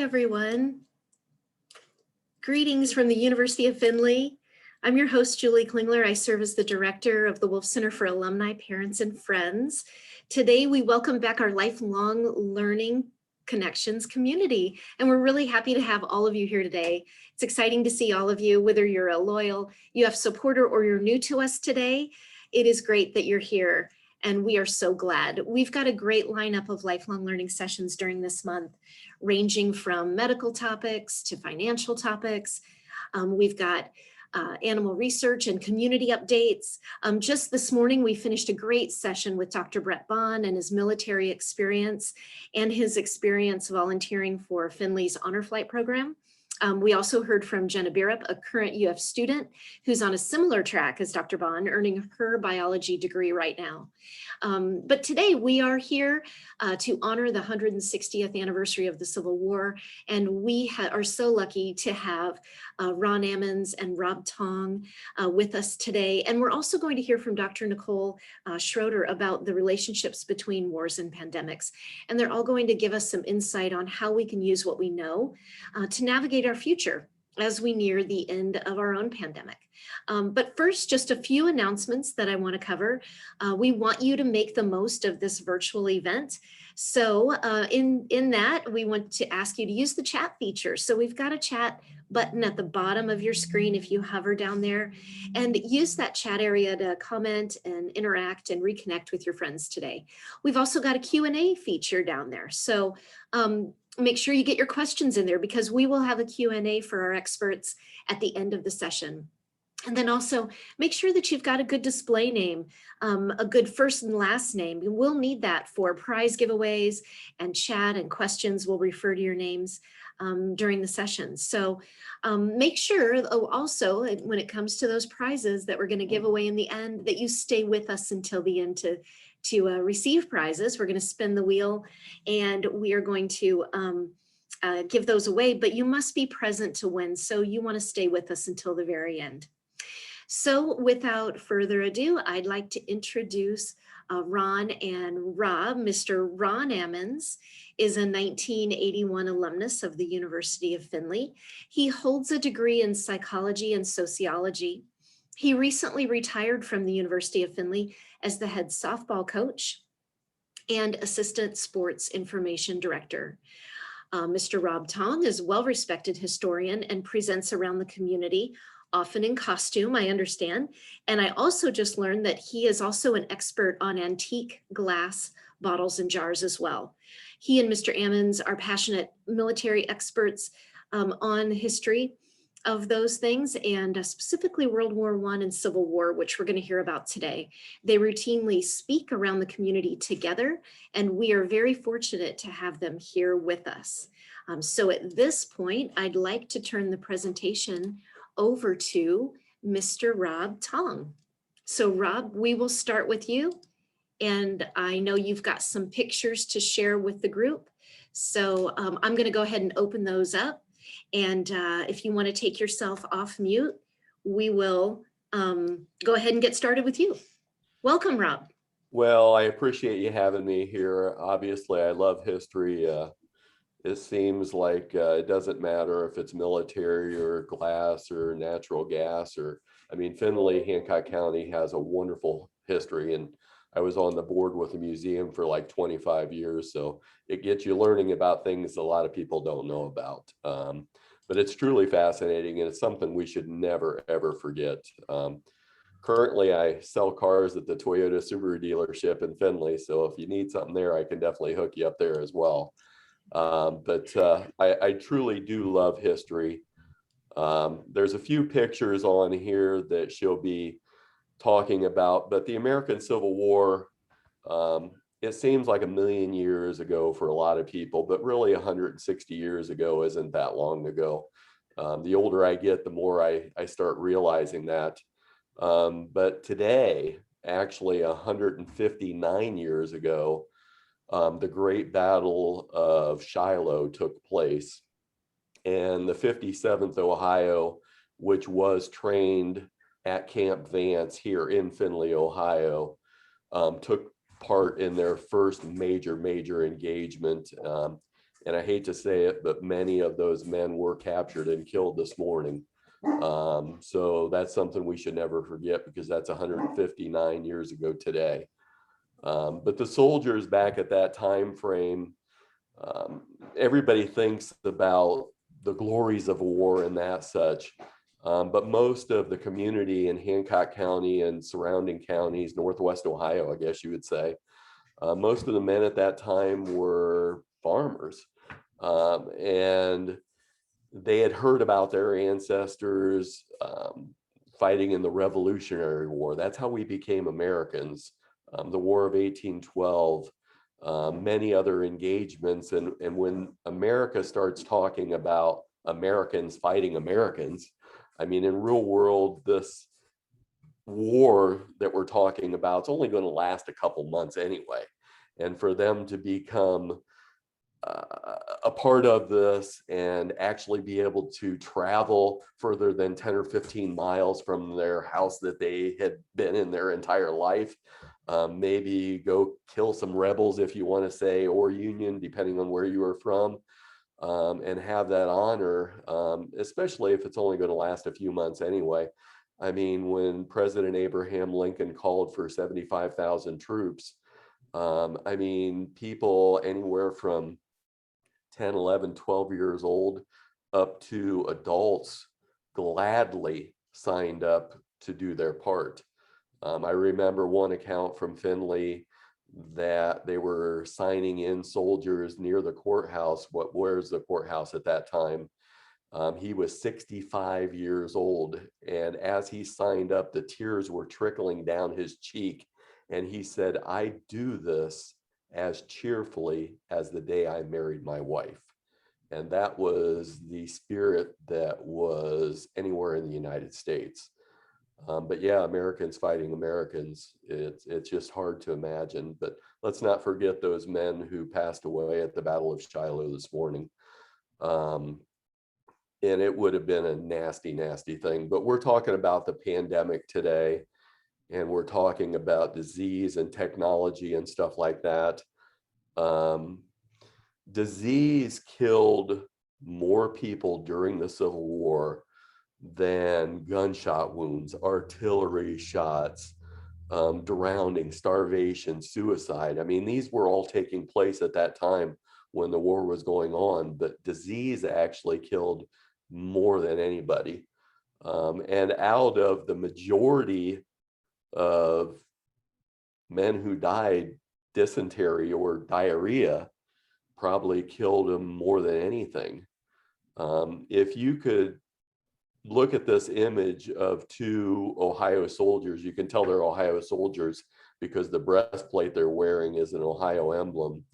everyone. Greetings from the University of Findlay. I'm your host, Julie Klingler. I serve as the director of the Wolf Center for Alumni, Parents, and Friends. Today, we welcome back our lifelong learning connections community, and we're really happy to have all of you here today. It's exciting to see all of you, whether you're a loyal UF supporter or you're new to us today. It is great that you're here, and we are so glad. We've got a great lineup of lifelong learning sessions during this month, ranging from medical topics to financial topics. We've got animal research and community updates. Just this morning, we finished a great session with Dr. Brett Bond and his military experience and his experience volunteering for Findlay's Honor Flight program. We also heard from Jenna Birup, a current UF student who's on a similar track as Dr. Bond, earning her biology degree right now. But today we are here to honor the 160th anniversary of the Civil War, and we are so lucky to have Ron Ammons and Rob Tong with us today. And we're also going to hear from Dr. Nicole Schroeder about the relationships between wars and pandemics. And they're all going to give us some insight on how we can use what we know to navigate our future as we near the end of our own pandemic. But first, just a few announcements that I want to cover. We want you to make the most of this virtual event. So in that, we want to ask you to use the chat feature. So we've got a chat button at the bottom of your screen if you hover down there, and use that chat area to comment and interact and reconnect with your friends today. We've also got a Q&A feature down there. So make sure you get your questions in there, because we will have a Q&A for our experts at the end of the session. And then also make sure that you've got a good display name, a good first and last name. We'll need that for prize giveaways and chat and questions. We'll refer to your names during the session. So make sure also when it comes to those prizes that we're going to give away in the end, that you stay with us until the end to receive prizes. We're going to spin the wheel and we are going to give those away, but you must be present to win. So you want to stay with us until the very end. So without further ado, I'd like to introduce Ron and Rob. Mr. Ron Ammons is a 1981 alumnus of the University of Findlay. He holds a degree in psychology and sociology. He recently retired from the University of Findlay as the head softball coach and assistant sports information director. Mr. Rob Tong is a well-respected historian and presents around the community, often in costume, I understand. And I also just learned that he is also an expert on antique glass bottles and jars as well. He and Mr. Ammons are passionate military experts on history of those things, and specifically World War I and Civil War, which we're going to hear about today. They routinely speak around the community together, and we are very fortunate to have them here with us. So at this point, I'd like to turn the presentation over to Mr. Rob Tong. So Rob, we will start with you. And I know you've got some pictures to share with the group. So I'm going to go ahead and open those up. And if you want to take yourself off mute, we will go ahead and get started with you. Welcome, Rob. Well, I appreciate you having me here. Obviously, I love history. It seems like it doesn't matter if it's military or glass or natural gas or, I mean, Findlay, Hancock County has a wonderful history, and I was on the board with a museum for like 25 years. So it gets you learning about things a lot of people don't know about. But it's truly fascinating, and it's something we should never, ever forget. Currently, I sell cars at the Toyota Subaru dealership in Findlay. So if you need something there, I can definitely hook you up there as well. But I truly do love history. There's a few pictures on here that she'll be talking about, but the American Civil War, it seems like 1,000,000 years ago for a lot of people, but really 160 years ago isn't that long ago. The older I get, the more I start realizing that. But today, actually 159 years ago, the Great Battle of Shiloh took place, and the 57th Ohio, which was trained at Camp Vance here in Findlay, Ohio, took part in their first major engagement. And I hate to say it, but many of those men were captured and killed this morning. So that's something we should never forget, because that's 159 years ago today. But the soldiers back at that time frame, everybody thinks about the glories of war and that such. But most of the community in Hancock County and surrounding counties, Northwest Ohio, I guess you would say, most of the men at that time were farmers. And they had heard about their ancestors fighting in the Revolutionary War. That's how we became Americans. The War of 1812, many other engagements. And when America starts talking about Americans fighting Americans, I mean, in real world, this war that we're talking about is only going to last a couple months anyway. And for them to become a part of this and actually be able to travel further than 10 or 15 miles from their house that they had been in their entire life, maybe go kill some rebels, if you want to say, or Union, depending on where you are from, and have that honor, especially if it's only going to last a few months anyway. I mean, when President Abraham Lincoln called for 75,000 troops, I mean, people anywhere from 10, 11, 12 years old up to adults gladly signed up to do their part. I remember one account from Findlay that they were signing in soldiers near the courthouse. Where's the courthouse at that time? He was 65 years old. And as he signed up, the tears were trickling down his cheek. And he said, "I do this as cheerfully as the day I married my wife." And that was the spirit that was anywhere in the United States. But yeah, Americans fighting Americans, it's just hard to imagine. But let's not forget those men who passed away at the Battle of Shiloh this morning. And it would have been a nasty, nasty thing. But we're talking about the pandemic today, and we're talking about disease and technology and stuff like that. Disease killed more people during the Civil War than gunshot wounds, artillery shots, drowning, starvation, suicide. I mean, these were all taking place at that time when the war was going on, but disease actually killed more than anybody. And out of the majority of men who died, dysentery or diarrhea probably killed them more than anything. If you could look at this image of two Ohio soldiers, you can tell they're Ohio soldiers because the breastplate they're wearing is an Ohio emblem.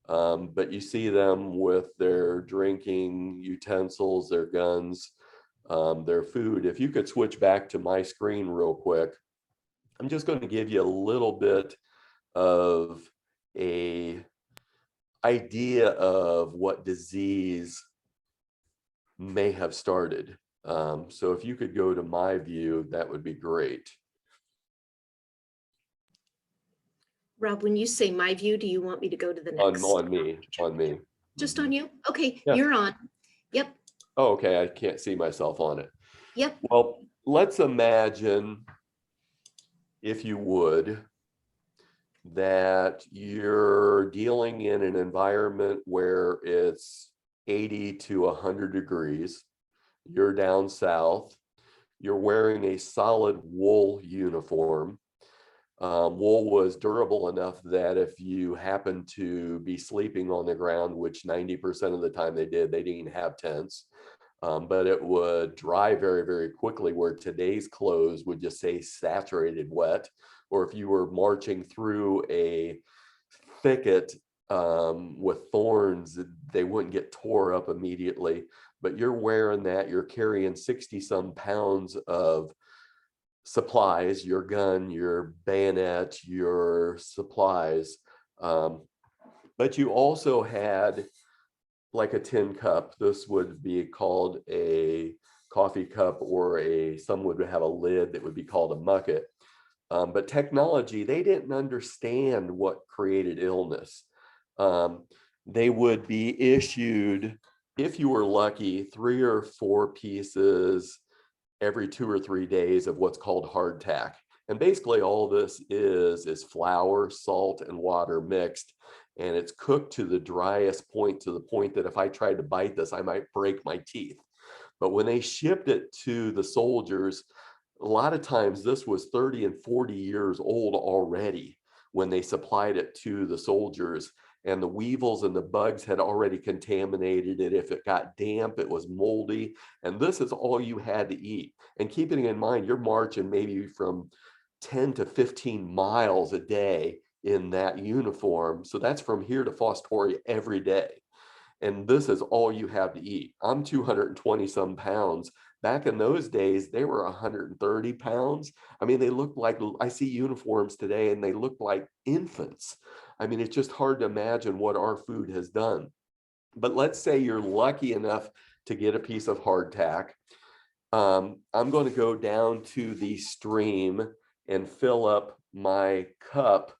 But you see them with their drinking utensils, their guns, their food. If you could switch back to my screen real quick, I'm just going to give you a little bit of a idea of what disease may have started. So if you could go to my view, that would be great. Rob, when you say my view, do you want me to go to the next? On me. Just on you? Okay, Yeah. You're on. Yep. Oh, okay, I can't see myself on it. Yep. Well, let's imagine, if you would, that you're dealing in an environment where it's 80 to 100 degrees. You're down south. You're wearing a solid wool uniform. Wool was durable enough that if you happened to be sleeping on the ground, which 90% of the time they did, they didn't have tents, but it would dry very, very quickly, where today's clothes would just say saturated wet. Or if you were marching through a thicket with thorns, they wouldn't get tore up immediately. But you're wearing that, you're carrying 60 some pounds of supplies, your gun, your bayonet, your supplies. But you also had like a tin cup. This would be called a coffee cup, or some would have a lid that would be called a mucket. But technology, they didn't understand what created illness. they would be issued, if you were lucky, 3 or 4 pieces every 2 or 3 days of what's called hardtack. And basically all this is flour, salt, and water mixed, and it's cooked to the driest point, to the point that if I tried to bite this, I might break my teeth. But when they shipped it to the soldiers, a lot of times this was 30 and 40 years old already when they supplied it to the soldiers, and the weevils and the bugs had already contaminated it. If it got damp, it was moldy, and this is all you had to eat. And keeping in mind, you're marching maybe from 10 to 15 miles a day in that uniform. So that's from here to Fostoria every day. And this is all you have to eat. I'm 220 some pounds. Back in those days, they were 130 pounds. I mean, they look like, I see uniforms today and they look like infants. I mean, it's just hard to imagine what our food has done. But let's say you're lucky enough to get a piece of hardtack. I'm going to go down to the stream and fill up my cup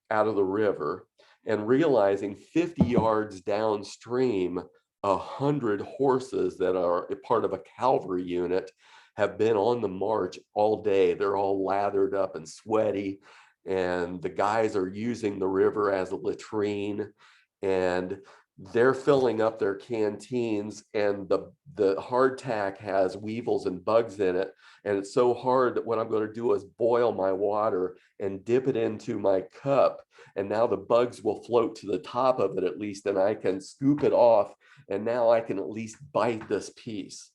out of the river, and realizing 50 yards downstream, 100 horses that are a part of a cavalry unit have been on the march all day. They're all lathered up and sweaty, and the guys are using the river as a latrine, and they're filling up their canteens, and the hardtack has weevils and bugs in it, and it's so hard that what I'm going to do is boil my water and dip it into my cup, and now the bugs will float to the top of it at least, and I can scoop it off, and now I can at least bite this piece.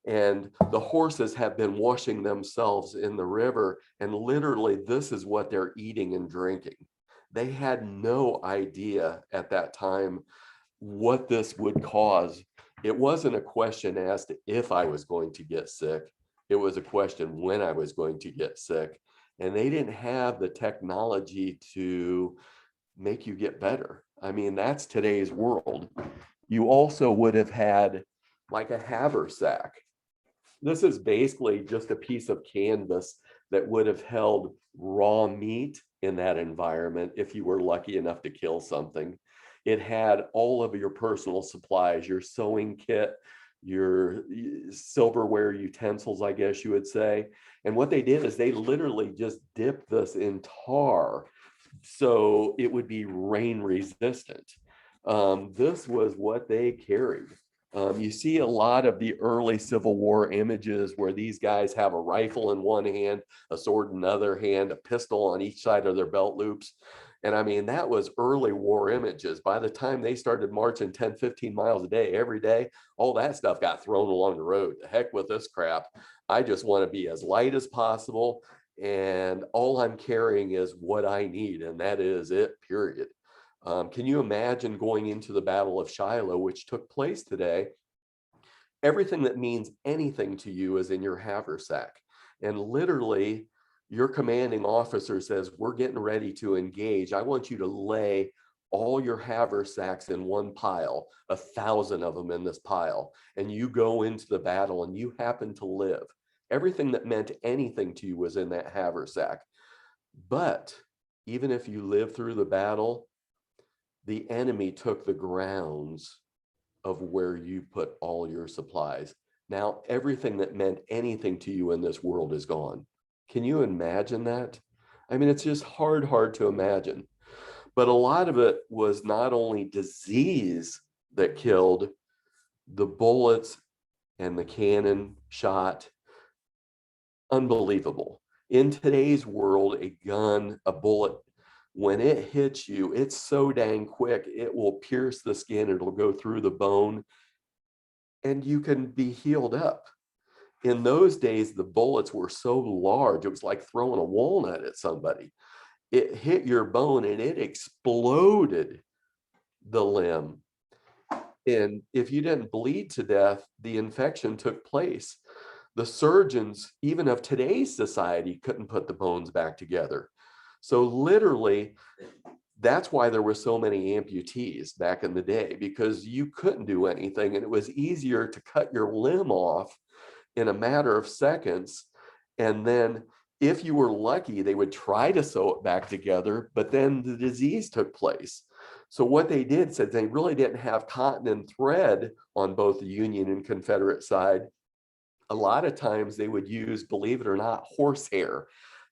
And the horses have been washing themselves in the river, and literally this is what they're eating and drinking. They had no idea at that time what this would cause. It wasn't a question as to if I was going to get sick. It was a question when I was going to get sick. And they didn't have the technology to make you get better. I mean, that's today's world. You also would have had like a haversack. This is basically just a piece of canvas that would have held raw meat in that environment if you were lucky enough to kill something. It had all of your personal supplies, your sewing kit, your silverware utensils, I guess you would say. And what they did is they literally just dipped this in tar so it would be rain resistant. This was what they carried. You see a lot of the early Civil War images where these guys have a rifle in one hand, a sword in another hand, a pistol on each side of their belt loops. And I mean, that was early war images. By the time they started marching 10, 15 miles a day, every day, all that stuff got thrown along the road. The heck with this crap. I just want to be as light as possible. And all I'm carrying is what I need. And that is it, period. Can you imagine going into the Battle of Shiloh, which took place today? Everything that means anything to you is in your haversack. And literally, your commanding officer says, we're getting ready to engage. I want you to lay all your haversacks in one pile, 1,000 of them in this pile, and you go into the battle and you happen to live. Everything that meant anything to you was in that haversack. But even if you live through the battle, the enemy took the grounds of where you put all your supplies. Now, everything that meant anything to you in this world is gone. Can you imagine that? I mean, it's just hard to imagine. But a lot of it was not only disease that killed, the bullets and the cannon shot. Unbelievable. In today's world, a gun, a bullet, when it hits you, it's so dang quick, it will pierce the skin, it'll go through the bone, and you can be healed up. In those days, the bullets were so large, it was like throwing a walnut at somebody. It hit your bone and it exploded the limb. And if you didn't bleed to death, the infection took place. The surgeons, even of today's society, couldn't put the bones back together. So literally, that's why there were so many amputees back in the day, because you couldn't do anything, and it was easier to cut your limb off in a matter of seconds. And then if you were lucky, they would try to sew it back together, but then the disease took place. So what they did said they really didn't have cotton and thread on both the Union and Confederate side. A lot of times they would use, believe it or not, horsehair.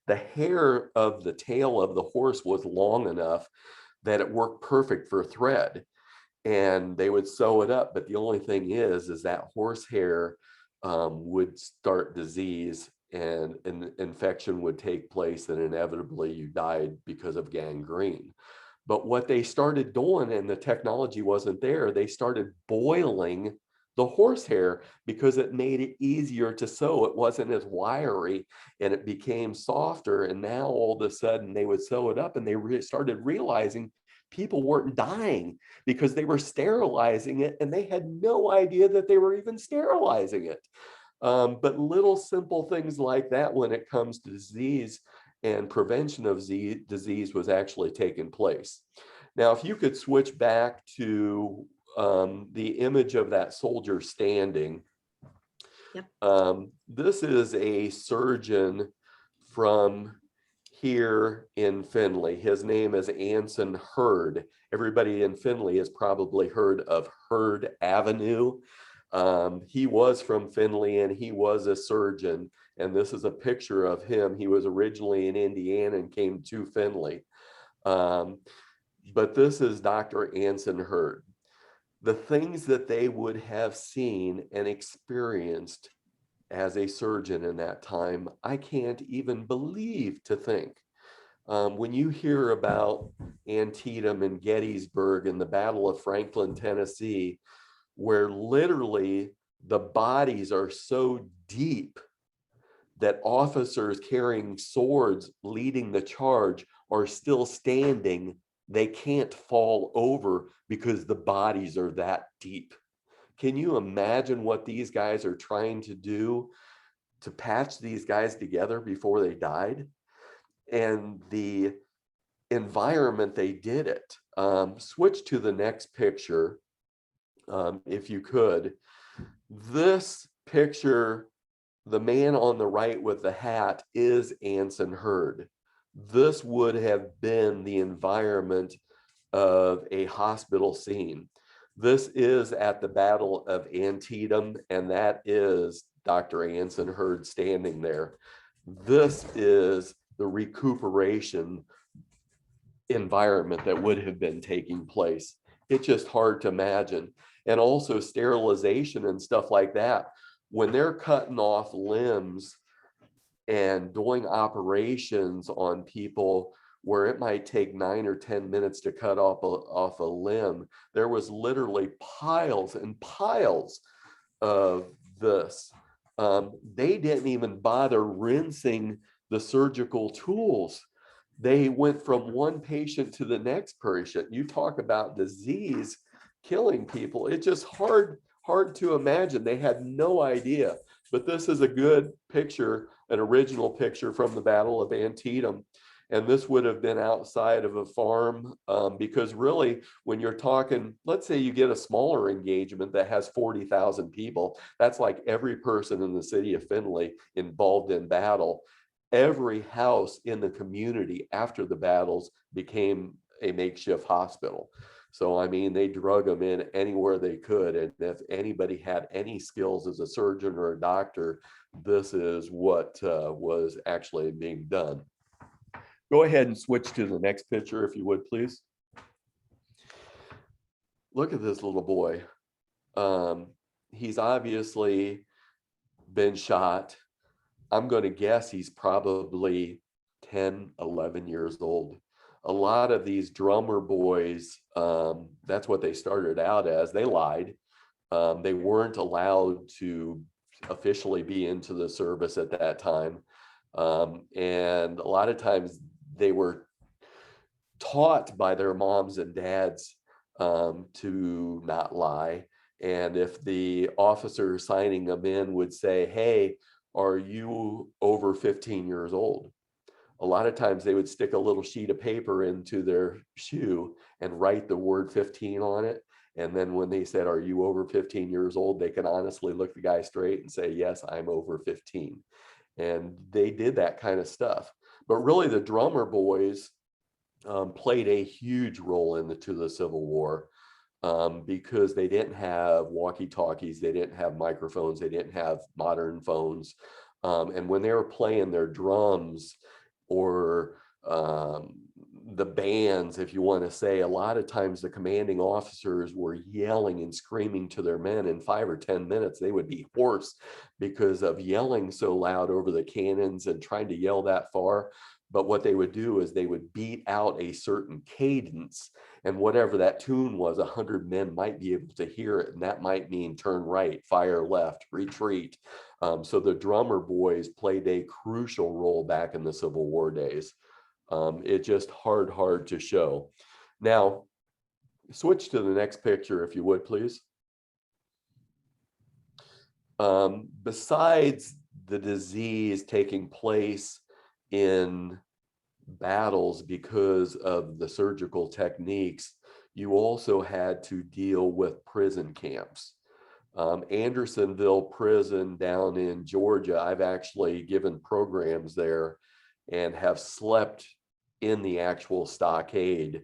The hair of the tail of the horse was long enough that it worked perfect for thread, and they would sew it up. But the only thing is that horsehair would start disease, and an infection would take place, and inevitably you died because of gangrene. But what they started doing, and the technology wasn't there, they started boiling the horsehair because it made it easier to sew. It wasn't as wiry and it became softer. And now all of a sudden they would sew it up, and they started realizing people weren't dying because they were sterilizing it, and they had no idea that they were even sterilizing it. But little simple things like that when it comes to disease and prevention of disease was actually taking place. Now, if you could switch back to the image of that soldier standing. Yep. This is a surgeon from here in Findlay. His name is Anson Hurd. Everybody in Findlay has probably heard of Hurd Avenue. He was from Findlay and he was a surgeon. And this is a picture of him. He was originally in Indiana and came to Findlay. But this is Dr. Anson Hurd. The things that they would have seen and experienced as a surgeon in that time, I can't even believe to think. When you hear about Antietam and Gettysburg and the Battle of Franklin, Tennessee, where literally the bodies are so deep that officers carrying swords leading the charge are still standing, they can't fall over because the bodies are that deep. Can you imagine what these guys are trying to do to patch these guys together before they died? And the environment they did it. Switch to the next picture, if you could. This picture, the man on the right with the hat is Anson Hurd. This would have been the environment of a hospital scene. This is at the Battle of Antietam, and that is Dr. Anson Hurd standing there. This is the recuperation environment that would have been taking place. It's just hard to imagine. And also sterilization and stuff like that. When they're cutting off limbs and doing operations on people where it might take 9 or 10 minutes to cut off a limb, there was literally piles and piles of this. They didn't even bother rinsing the surgical tools. They went from one patient to the next patient. You talk about disease killing people. It's just hard to imagine. They had no idea. But this is a good picture, an original picture from the Battle of Antietam. And this would have been outside of a farm, because really, when you're talking, let's say you get a smaller engagement that has 40,000 people, that's like every person in the city of Findlay involved in battle. Every house in the community after the battles became a makeshift hospital. So, I mean, they drug them in anywhere they could. And if anybody had any skills as a surgeon or a doctor, this is what was actually being done. Go ahead and switch to the next picture, if you would, please. Look at this little boy. He's obviously been shot. I'm going to guess he's probably 10, 11 years old. A lot of these drummer boys, that's what they started out as. They lied. They weren't allowed to officially be into the service at that time. And a lot of times they were taught by their moms and dads to not lie. And if the officer signing them in would say, "Hey, are you over 15 years old?" A lot of times they would stick a little sheet of paper into their shoe and write the word 15 on it. And then when they said, "Are you over 15 years old?" they could honestly look the guy straight and say, "Yes, I'm over 15. And they did that kind of stuff. But really the drummer boys played a huge role into the Civil War, because they didn't have walkie-talkies, they didn't have microphones, they didn't have modern phones. And when they were playing their drums or the bands, if you want to say, a lot of times the commanding officers were yelling and screaming to their men. In 5 or 10 minutes, they would be hoarse because of yelling so loud over the cannons and trying to yell that far. But what they would do is they would beat out a certain cadence, and whatever that tune was, 100 men might be able to hear it, and that might mean turn right, fire left, retreat. So the drummer boys played a crucial role back in the Civil War days. It just hard to show. Now, switch to the next picture, if you would, please. Besides the disease taking place in battles because of the surgical techniques, you also had to deal with prison camps. Andersonville prison down in Georgia, I've actually given programs there and have slept in the actual stockade.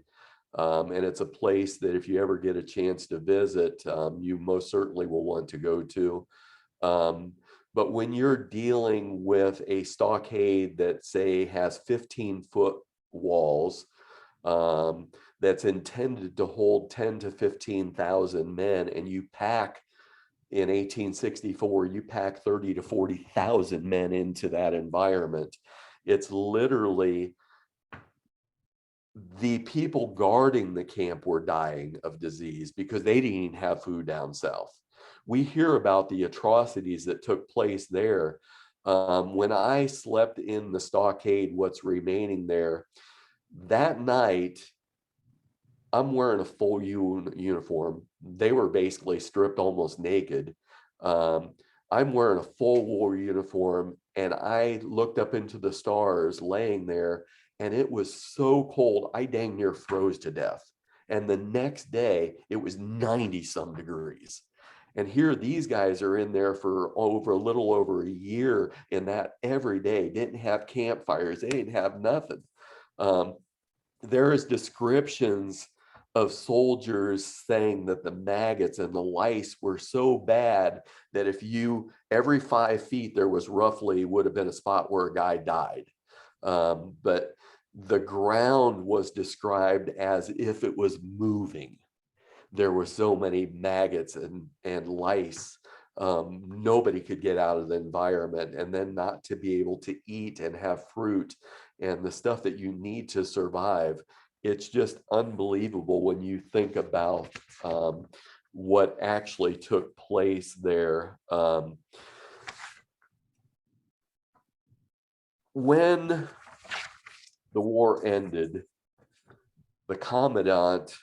And it's a place that if you ever get a chance to visit, you most certainly will want to go to. But when you're dealing with a stockade that, say, has 15-foot walls, that's intended to hold 10 to 15,000 men, and you pack, in 1864, you pack 30 to 40,000 men into that environment, it's literally the people guarding the camp were dying of disease because they didn't even have food down south. We hear about the atrocities that took place there. When I slept in the stockade, what's remaining there, that night, I'm wearing a full uniform. They were basically stripped almost naked. I'm wearing a full war uniform, and I looked up into the stars laying there, and it was so cold, I dang near froze to death. And the next day, it was 90 some degrees. And here these guys are in there for a little over a year in that every day, didn't have campfires, they didn't have nothing. There is descriptions of soldiers saying that the maggots and the lice were so bad that if you, every 5 feet, there was roughly, would have been a spot where a guy died. But the ground was described as if it was moving. There were so many maggots and lice. Nobody could get out of the environment, and then not to be able to eat and have fruit and the stuff that you need to survive. It's just unbelievable when you think about what actually took place there. When the war ended, the commandant,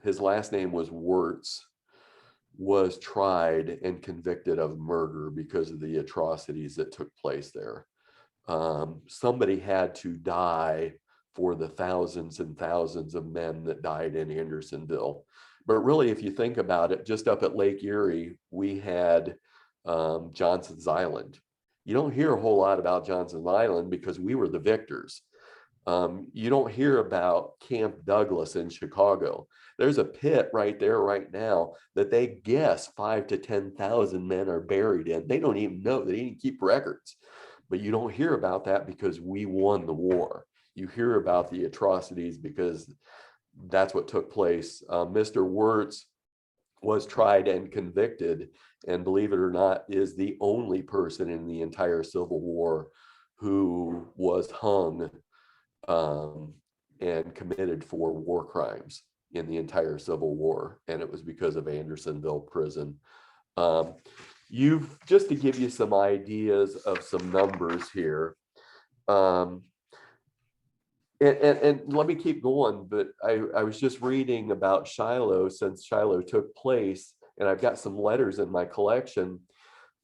his last name was Wirtz, was tried and convicted of murder because of the atrocities that took place there. Somebody had to die for the thousands and thousands of men that died in Andersonville. But really, if you think about it, just up at Lake Erie, we had Johnson's Island. You don't hear a whole lot about Johnson's Island because we were the victors. You don't hear about Camp Douglas in Chicago. There's a pit right there right now that they guess 5 to 10,000 men are buried in. They don't even know. They didn't keep records. But you don't hear about that because we won the war. You hear about the atrocities because that's what took place. Mr. Wirtz was tried and convicted, and believe it or not, is the only person in the entire Civil War who was hung and committed for war crimes in the entire Civil War, and it was because of Andersonville prison. Just to give you some ideas of some numbers here, and let me keep going, but I was just reading about Shiloh, since Shiloh took place, and I've got some letters in my collection.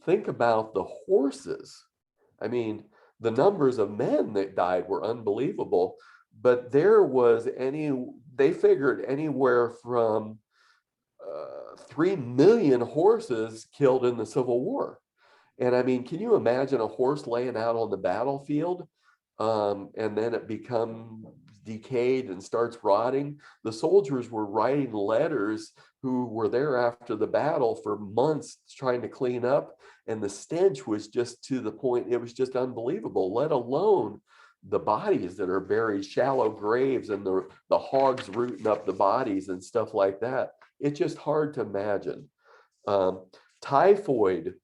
Think about the horses. I mean, the numbers of men that died were unbelievable, but they figured anywhere from 3 million horses killed in the Civil War. And I mean, can you imagine a horse laying out on the battlefield? and then it becomes decayed and starts rotting. The soldiers were writing letters who were there after the battle for months trying to clean up, and the stench was just to the point, it was just unbelievable, let alone the bodies that are buried, shallow graves, and the hogs rooting up the bodies and stuff like that. It's just hard to imagine. Typhoid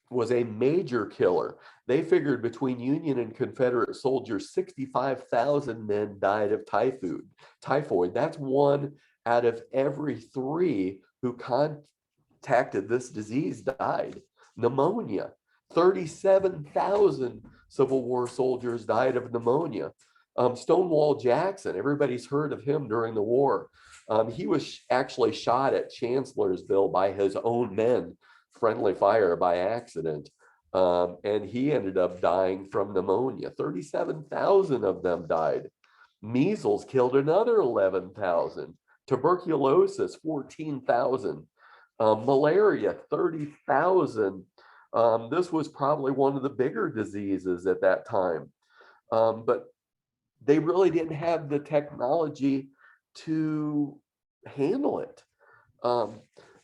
was a major killer. They figured between Union and Confederate soldiers, 65,000 men died of typhoid. That's 1 out of every 3 who contacted this disease died. Pneumonia, 37,000 Civil War soldiers died of pneumonia. Stonewall Jackson, everybody's heard of him during the war. He was actually shot at Chancellorsville by his own men, friendly fire by accident. And he ended up dying from pneumonia. 37,000 of them died. Measles killed another 11,000. Tuberculosis, 14,000. Malaria, 30,000. This was probably one of the bigger diseases at that time. But they really didn't have the technology to handle it.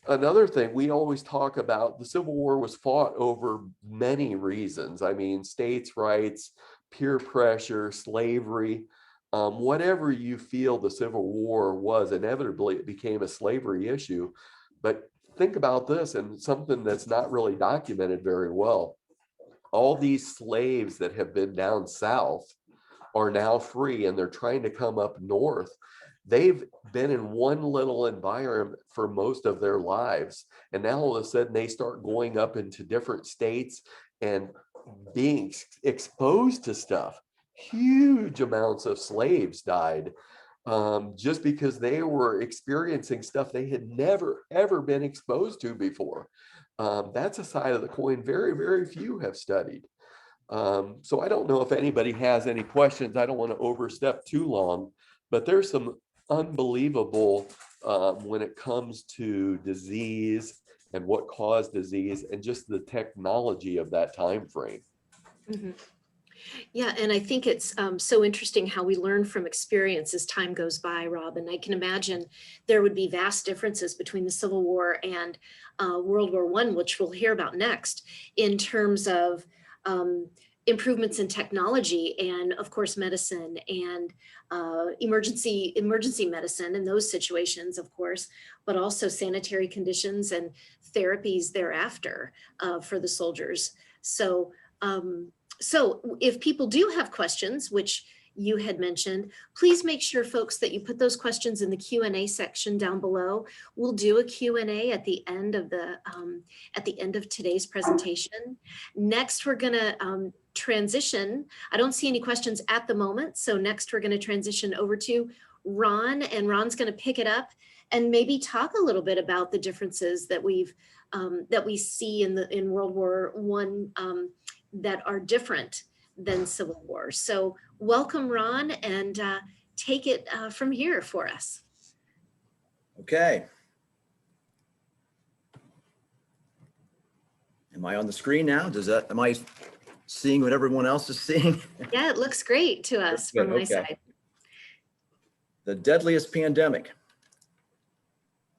Another thing, we always talk about, the Civil War was fought over many reasons. I mean, states' rights, peer pressure, slavery, whatever you feel the Civil War was, inevitably it became a slavery issue. But think about this, and something that's not really documented very well. All these slaves that have been down south are now free, and they're trying to come up north. They've been in one little environment for most of their lives. And now all of a sudden they start going up into different states and being exposed to stuff. Huge amounts of slaves died just because they were experiencing stuff they had never, ever been exposed to before. That's a side of the coin very, very few have studied. So I don't know if anybody has any questions. I don't want to overstep too long, but there's some unbelievable when it comes to disease and what caused disease and just the technology of that time frame. Mm-hmm. Yeah, and I think it's so interesting how we learn from experience as time goes by, Rob. And I can imagine there would be vast differences between the Civil War and World War I, which we'll hear about next, in terms of improvements in technology and, of course, medicine and emergency medicine in those situations, of course, but also sanitary conditions and therapies thereafter for the soldiers. So if people do have questions, which you had mentioned, please make sure, folks, that you put those questions in the Q&A section down below. We'll do a Q&A at the end of today's presentation. Next, we're going to transition. I don't see any questions at the moment, so next we're going to transition over to Ron, and Ron's going to pick it up and maybe talk a little bit about the differences that we see in World War I that are different than Civil War. So welcome, Ron, and take it from here for us. Okay. Am I on the screen now? Am I seeing what everyone else is seeing? Yeah, it looks great to us from my side. The deadliest pandemic.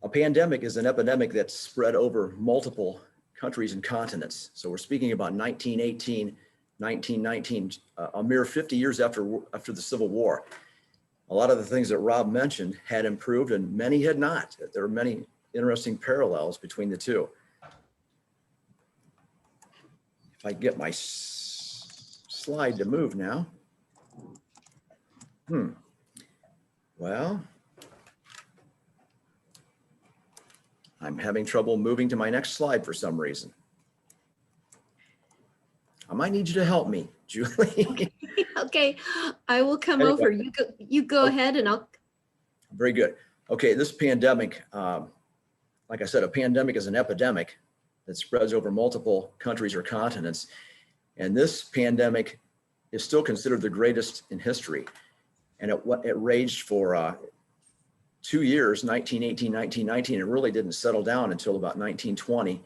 A pandemic is an epidemic that's spread over multiple countries and continents. So we're speaking about 1918, 1919, a mere 50 years after the Civil War. A lot of the things that Rob mentioned had improved and many had not. There are many interesting parallels between the two. If I get my slide to move now. Well, I'm having trouble moving to my next slide for some reason. I might need you to help me, Julie. Okay, I will come over. You go ahead and I'll. Very good. Okay, this pandemic, like I said, a pandemic is an epidemic that spreads over multiple countries or continents. And this pandemic is still considered the greatest in history. And it raged for 2 years, 1918, 1919. It really didn't settle down until about 1920.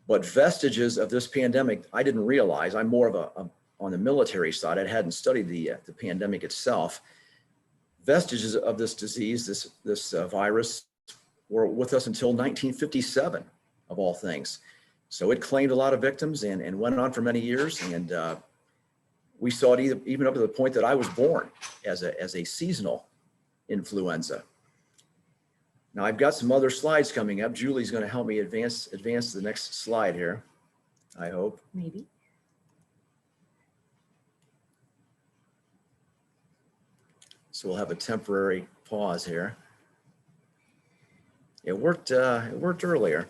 But vestiges of this pandemic, I didn't realize. I'm more of on the military side. I hadn't studied the pandemic itself. Vestiges of this disease, this virus, were with us until 1957, of all things. So it claimed a lot of victims and went on for many years. And we saw it even up to the point that I was born as a seasonal influenza. Now I've got some other slides coming up. Julie's going to help me advance to the next slide here, I hope. Maybe. So we'll have a temporary pause here. It worked earlier.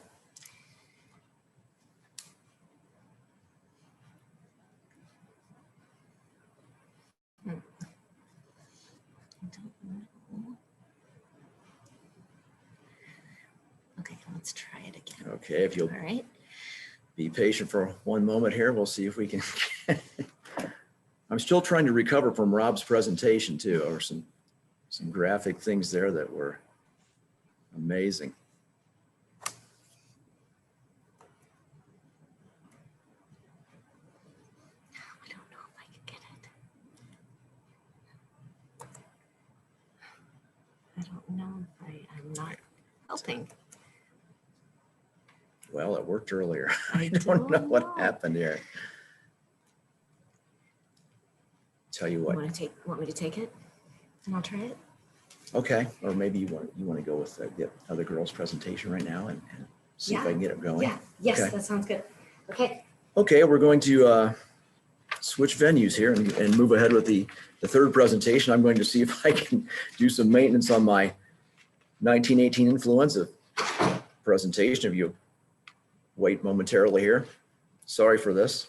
Okay, let's try it again. Okay, if you'll All right. be patient for one moment here, we'll see if we can. I'm still trying to recover from Rob's presentation too, or some graphic things there that were amazing. I don't know if I can get it. I don't know if I'm not helping. Well, it worked earlier. I don't don't know what know. happened here. Tell you what. Want me to take it? And I'll try it. Okay, or maybe you want to go with the other girl's presentation right now and see if I can get it going. Yeah. Yes, Okay. that sounds good. Okay. Okay, we're going to switch venues here and move ahead with the third presentation. I'm going to see if I can do some maintenance on my 1918 influenza presentation. If you wait momentarily here. Sorry for this,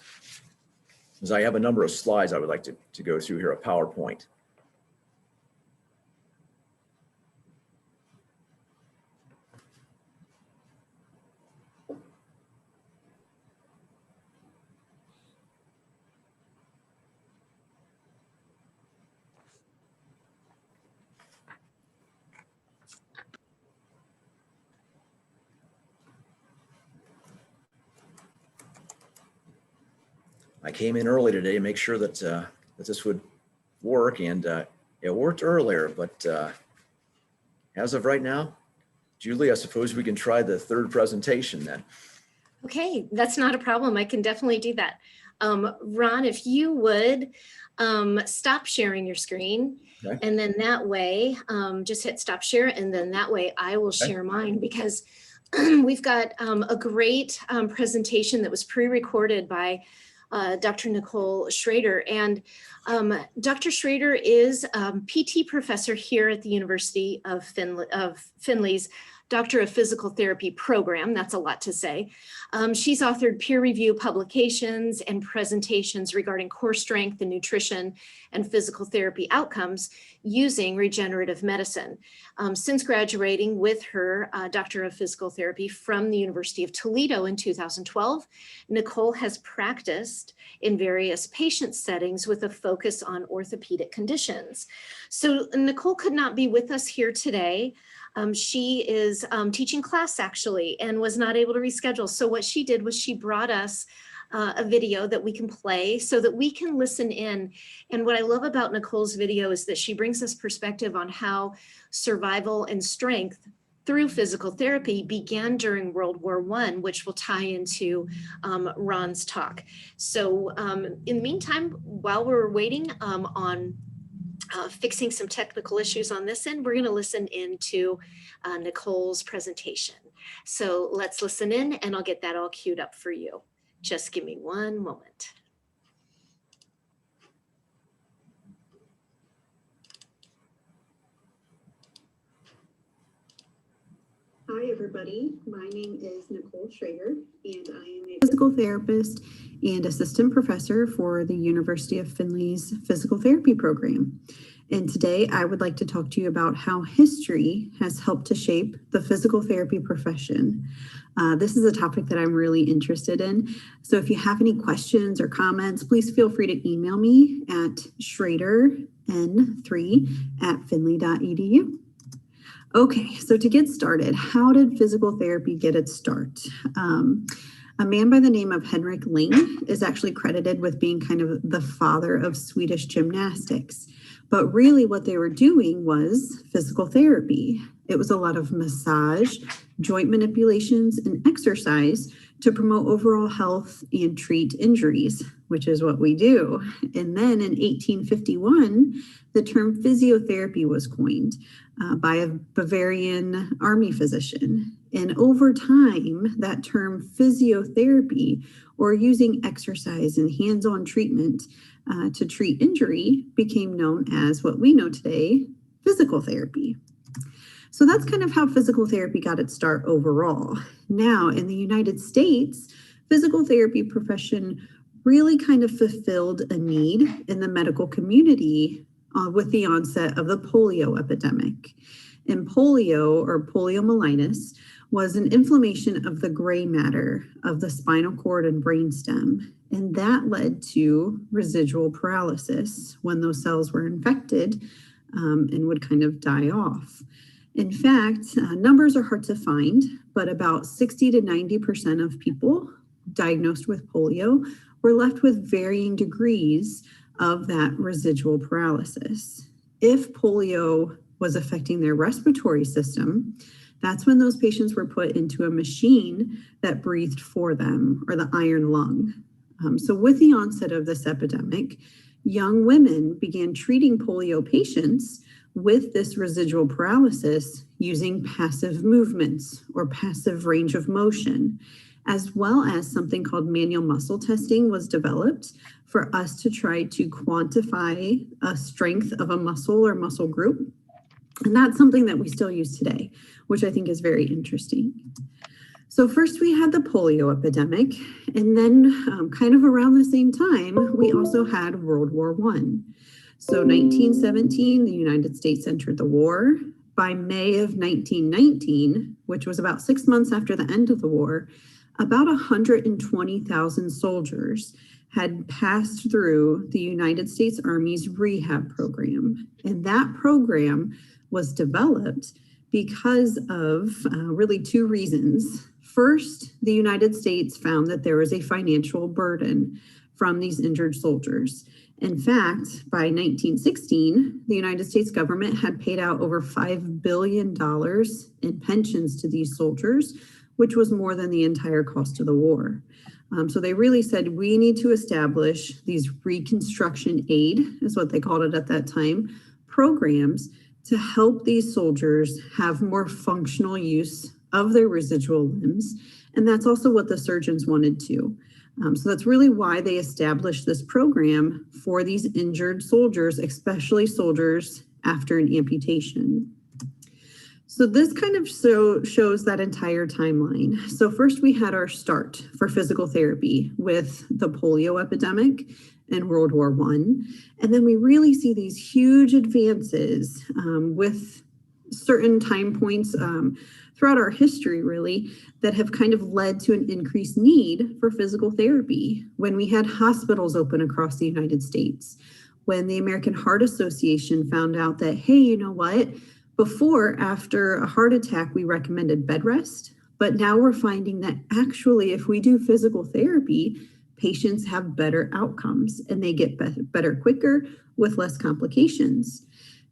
as I have a number of slides I would like to go through here, a PowerPoint. I came in early today to make sure that that this would work, and it worked earlier, but as of right now, Julie, I suppose we can try the third presentation then. Okay, that's not a problem. I can definitely do that. Ron, if you would stop sharing your screen, Okay. and then that way, just hit stop share, and then that way I will Okay. share mine, because we've got a great presentation that was pre-recorded by Dr. Nicole Schrader. And Dr. Schrader is PT professor here at the University of Findlay's Doctor of Physical Therapy program. That's a lot to say. She's authored peer-reviewed publications and presentations regarding core strength and nutrition and physical therapy outcomes using regenerative medicine. Since graduating with her Doctor of Physical Therapy from the University of Toledo in 2012, Nicole has practiced in various patient settings with a focus on orthopedic conditions. So Nicole could not be with us here today. She is teaching class actually and was not able to reschedule. So what she did was she brought us a video that we can play so that we can listen in. And what I love about Nicole's video is that she brings us perspective on how survival and strength through physical therapy began during World War I, which will tie into Ron's talk. So in the meantime, while we're waiting on fixing some technical issues on this end, we're going to listen into Nicole's presentation. So let's listen in, and I'll get that all queued up for you. Just give me one moment. Hi, everybody. My name is Nicole Schrager, and I am a physical therapist and assistant professor for the University of Findlay's physical therapy program. And today I would like to talk to you about how history has helped to shape the physical therapy profession. This is a topic that I'm really interested in. So if you have any questions or comments, please feel free to email me at schradern3@findlay.edu. Okay, so to get started, how did physical therapy get its start? A man by the name of Henrik Ling is actually credited with being kind of the father of Swedish gymnastics. But really what they were doing was physical therapy. It was a lot of massage, joint manipulations, and exercise to promote overall health and treat injuries, which is what we do. And then in 1851, the term physiotherapy was coined by a Bavarian army physician. And over time, that term physiotherapy, or using exercise and hands-on treatment to treat injury, became known as what we know today, physical therapy. So that's kind of how physical therapy got its start overall. Now, in the United States, physical therapy profession really kind of fulfilled a need in the medical community with the onset of the polio epidemic. And polio, or poliomyelitis, was an inflammation of the gray matter of the spinal cord and brainstem. And that led to residual paralysis when those cells were infected and would kind of die off. In fact, numbers are hard to find, but about 60 to 90% of people diagnosed with polio were left with varying degrees of that residual paralysis. If polio was affecting their respiratory system, that's when those patients were put into a machine that breathed for them, or the iron lung. So with the onset of this epidemic, young women began treating polio patients with this residual paralysis using passive movements or passive range of motion, as well as something called manual muscle testing was developed for us to try to quantify a strength of a muscle or muscle group. And that's something that we still use today, which I think is very interesting. So first we had the polio epidemic, and then kind of around the same time, we also had World War I. So 1917, the United States entered the war. By May of 1919, which was about 6 months after the end of the war, about 120,000 soldiers had passed through the United States Army's Rehab program. And that program was developed because of really two reasons. First, the United States found that there was a financial burden from these injured soldiers. In fact, by 1916, the United States government had paid out over $5 billion in pensions to these soldiers, which was more than the entire cost of the war. So they really said, we need to establish these reconstruction aid, is what they called it at that time, programs to help these soldiers have more functional use of their residual limbs. And that's also what the surgeons wanted too. So that's really why they established this program for these injured soldiers, especially soldiers after an amputation. So this kind of shows that entire timeline. So first we had our start for physical therapy with the polio epidemic in World War I. And then we really see these huge advances with certain time points throughout our history, really, that have kind of led to an increased need for physical therapy. When we had hospitals open across the United States, when the American Heart Association found out that, hey, you know what? Before, after a heart attack, we recommended bed rest, but now we're finding that actually, if we do physical therapy, patients have better outcomes and they get better quicker with less complications.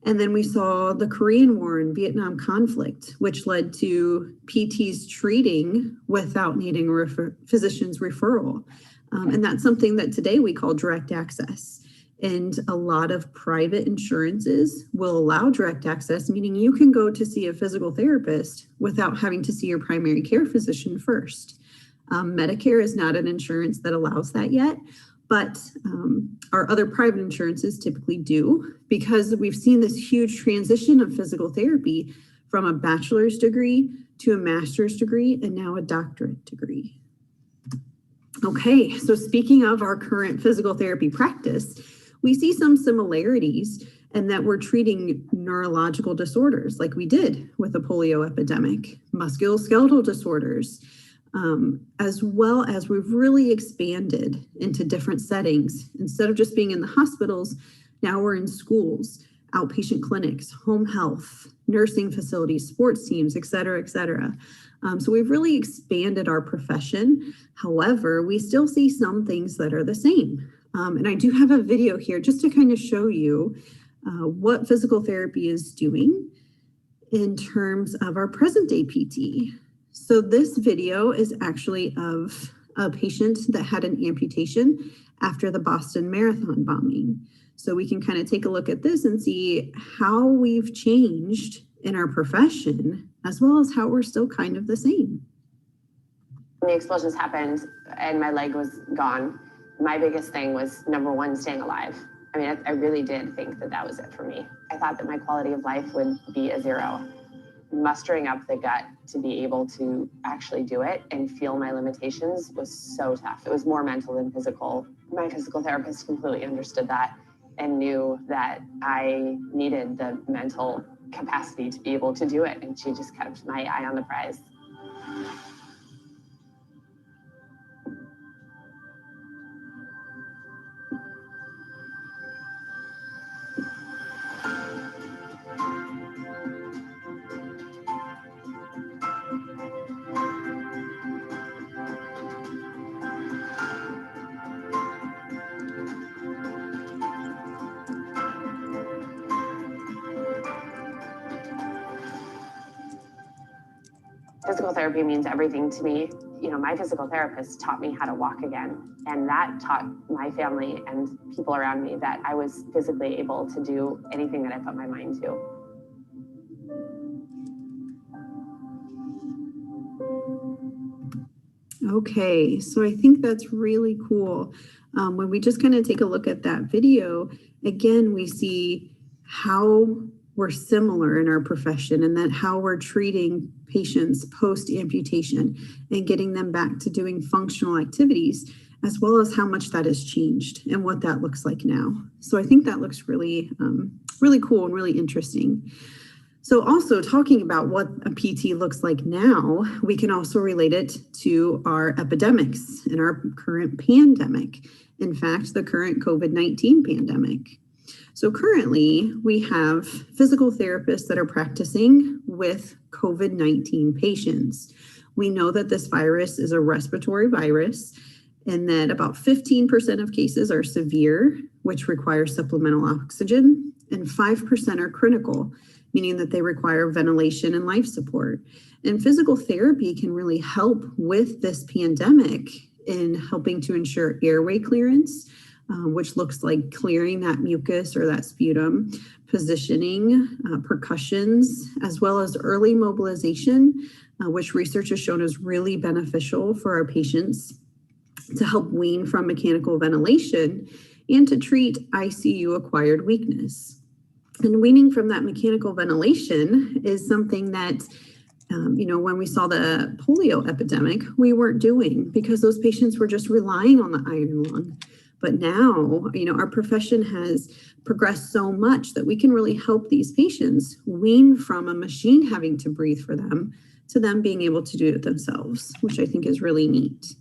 And then we saw the Korean War and Vietnam conflict, which led to PTs treating without needing a physician's referral. And that's something that today we call direct access. And a lot of private insurances will allow direct access, meaning you can go to see a physical therapist without having to see your primary care physician first. Medicare is not an insurance that allows that yet, but our other private insurances typically do, because we've seen this huge transition of physical therapy from a bachelor's degree to a master's degree and now a doctorate degree. Okay, so speaking of our current physical therapy practice, we see some similarities in that we're treating neurological disorders like we did with the polio epidemic, musculoskeletal disorders, as well as we've really expanded into different settings. Instead of just being in the hospitals, now we're in schools, outpatient clinics, home health, nursing facilities, sports teams, et cetera, et cetera. So we've really expanded our profession. However, we still see some things that are the same. And I do have a video here just to kind of show you what physical therapy is doing in terms of our present day PT. So this video is actually of a patient that had an amputation after the Boston Marathon bombing. So we can kind of take a look at this and see how we've changed in our profession, as well as how we're still kind of the same. When the explosions happened and my leg was gone, my biggest thing was, number one, staying alive. I mean, I really did think that that was it for me. I thought that my quality of life would be a zero. Mustering up the gut to be able to actually do it and feel my limitations was so tough. It was more mental than physical. My physical therapist completely understood that and knew that I needed the mental capacity to be able to do it. And she just kept my eye on the prize. Physical therapy means everything to me. You know, my physical therapist taught me how to walk again, and that taught my family and people around me that I was physically able to do anything that I put my mind to. Okay, so I think that's really cool. When we just kind of take a look at that video, again, we see how we're similar in our profession and that how we're treating patients post-amputation and getting them back to doing functional activities, as well as how much that has changed and what that looks like now. So I think that looks really, really cool and really interesting. So also talking about what a PT looks like now, we can also relate it to our epidemics and our current pandemic. In fact, the current COVID-19 pandemic. So currently we have physical therapists that are practicing with COVID-19 patients. We know that this virus is a respiratory virus and that about 15% of cases are severe, which require supplemental oxygen, and 5% are critical, meaning that they require ventilation and life support. And physical therapy can really help with this pandemic in helping to ensure airway clearance, which looks like clearing that mucus or that sputum, positioning, percussions, as well as early mobilization, which research has shown is really beneficial for our patients to help wean from mechanical ventilation and to treat ICU-acquired weakness. And weaning from that mechanical ventilation is something that, when we saw the polio epidemic, we weren't doing because those patients were just relying on the iron lung. But now, our profession has progressed so much that we can really help these patients wean from a machine having to breathe for them to them being able to do it themselves, which I think is really neat.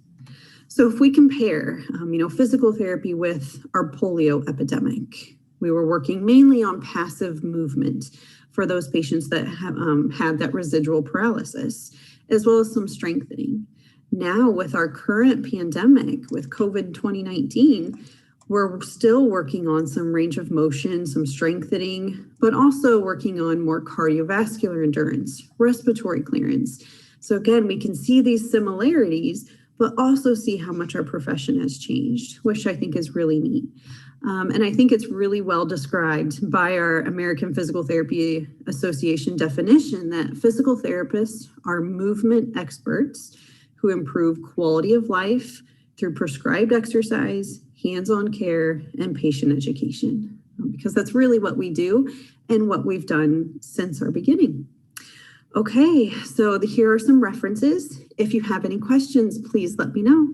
So if we compare, physical therapy with our polio epidemic, we were working mainly on passive movement for those patients that have had that residual paralysis, as well as some strengthening. Now with our current pandemic, with COVID 2019, we're still working on some range of motion, some strengthening, but also working on more cardiovascular endurance, respiratory clearance. So again, we can see these similarities, but also see how much our profession has changed, which I think is really neat. And I think it's really well described by our American Physical Therapy Association definition that physical therapists are movement experts who improve quality of life through prescribed exercise, hands-on care, and patient education, because that's really what we do and what we've done since our beginning. Okay, so here are some references. If you have any questions, please let me know.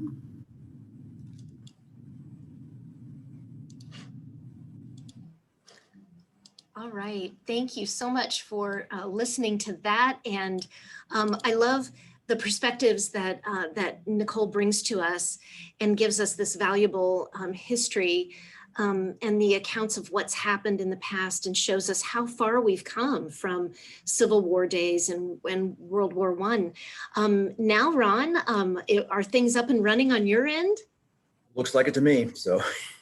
All right, thank you so much for listening to that. And I love the perspectives that Nicole brings to us and gives us this valuable history and the accounts of what's happened in the past, and shows us how far we've come from Civil War days and World War I. Now, Ron, are things up and running on your end? Looks like it to me, so.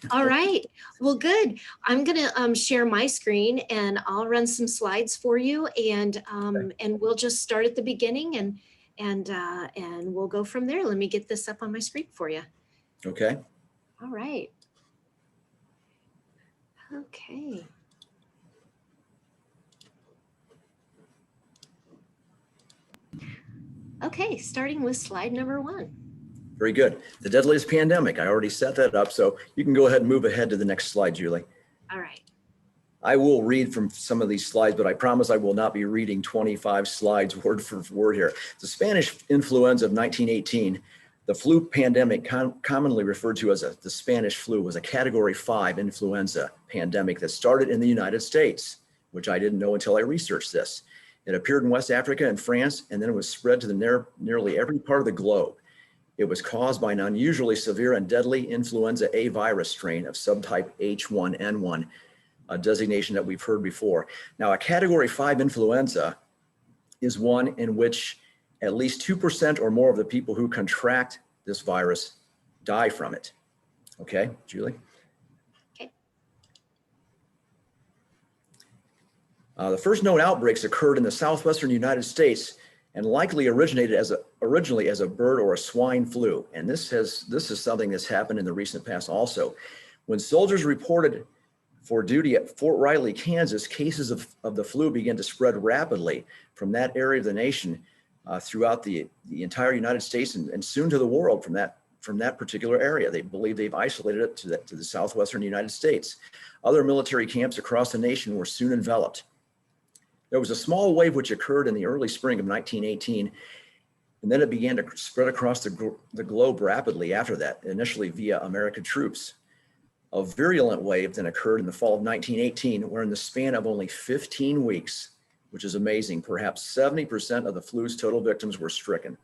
All right, well, good. I'm gonna share my screen and I'll run some slides for you, and we'll just start at the beginning and we'll go from there. Let me get this up on my screen for you. Okay. All right. Okay. Okay, starting with slide number 1. Very good. The Deadliest Pandemic. I already set that up, so you can go ahead and move ahead to the next slide, Julie. All right. I will read from some of these slides, but I promise I will not be reading 25 slides word for word here. The Spanish influenza of 1918, the flu pandemic commonly referred to as the Spanish flu, was a category 5 influenza pandemic that started in the United States, which I didn't know until I researched this. It appeared in West Africa and France, and then it was spread to nearly every part of the globe. It was caused by an unusually severe and deadly influenza A virus strain of subtype H1N1, a designation that we've heard before. Now, a category 5 influenza is one in which at least 2% or more of the people who contract this virus die from it. Okay, Julie? Okay. The first known outbreaks occurred in the southwestern United States and likely originated originally as a bird or a swine flu. And this is something that's happened in the recent past also. When soldiers reported for duty at Fort Riley, Kansas, cases of the flu began to spread rapidly from that area of the nation throughout the entire United States and soon to the world from that particular area. They believe they've isolated it to the southwestern United States. Other military camps across the nation were soon enveloped. There was a small wave which occurred in the early spring of 1918, and then it began to spread across the globe rapidly after that, initially via American troops. A virulent wave then occurred in the fall of 1918, where in the span of only 15 weeks, which is amazing, perhaps 70% of the flu's total victims were stricken.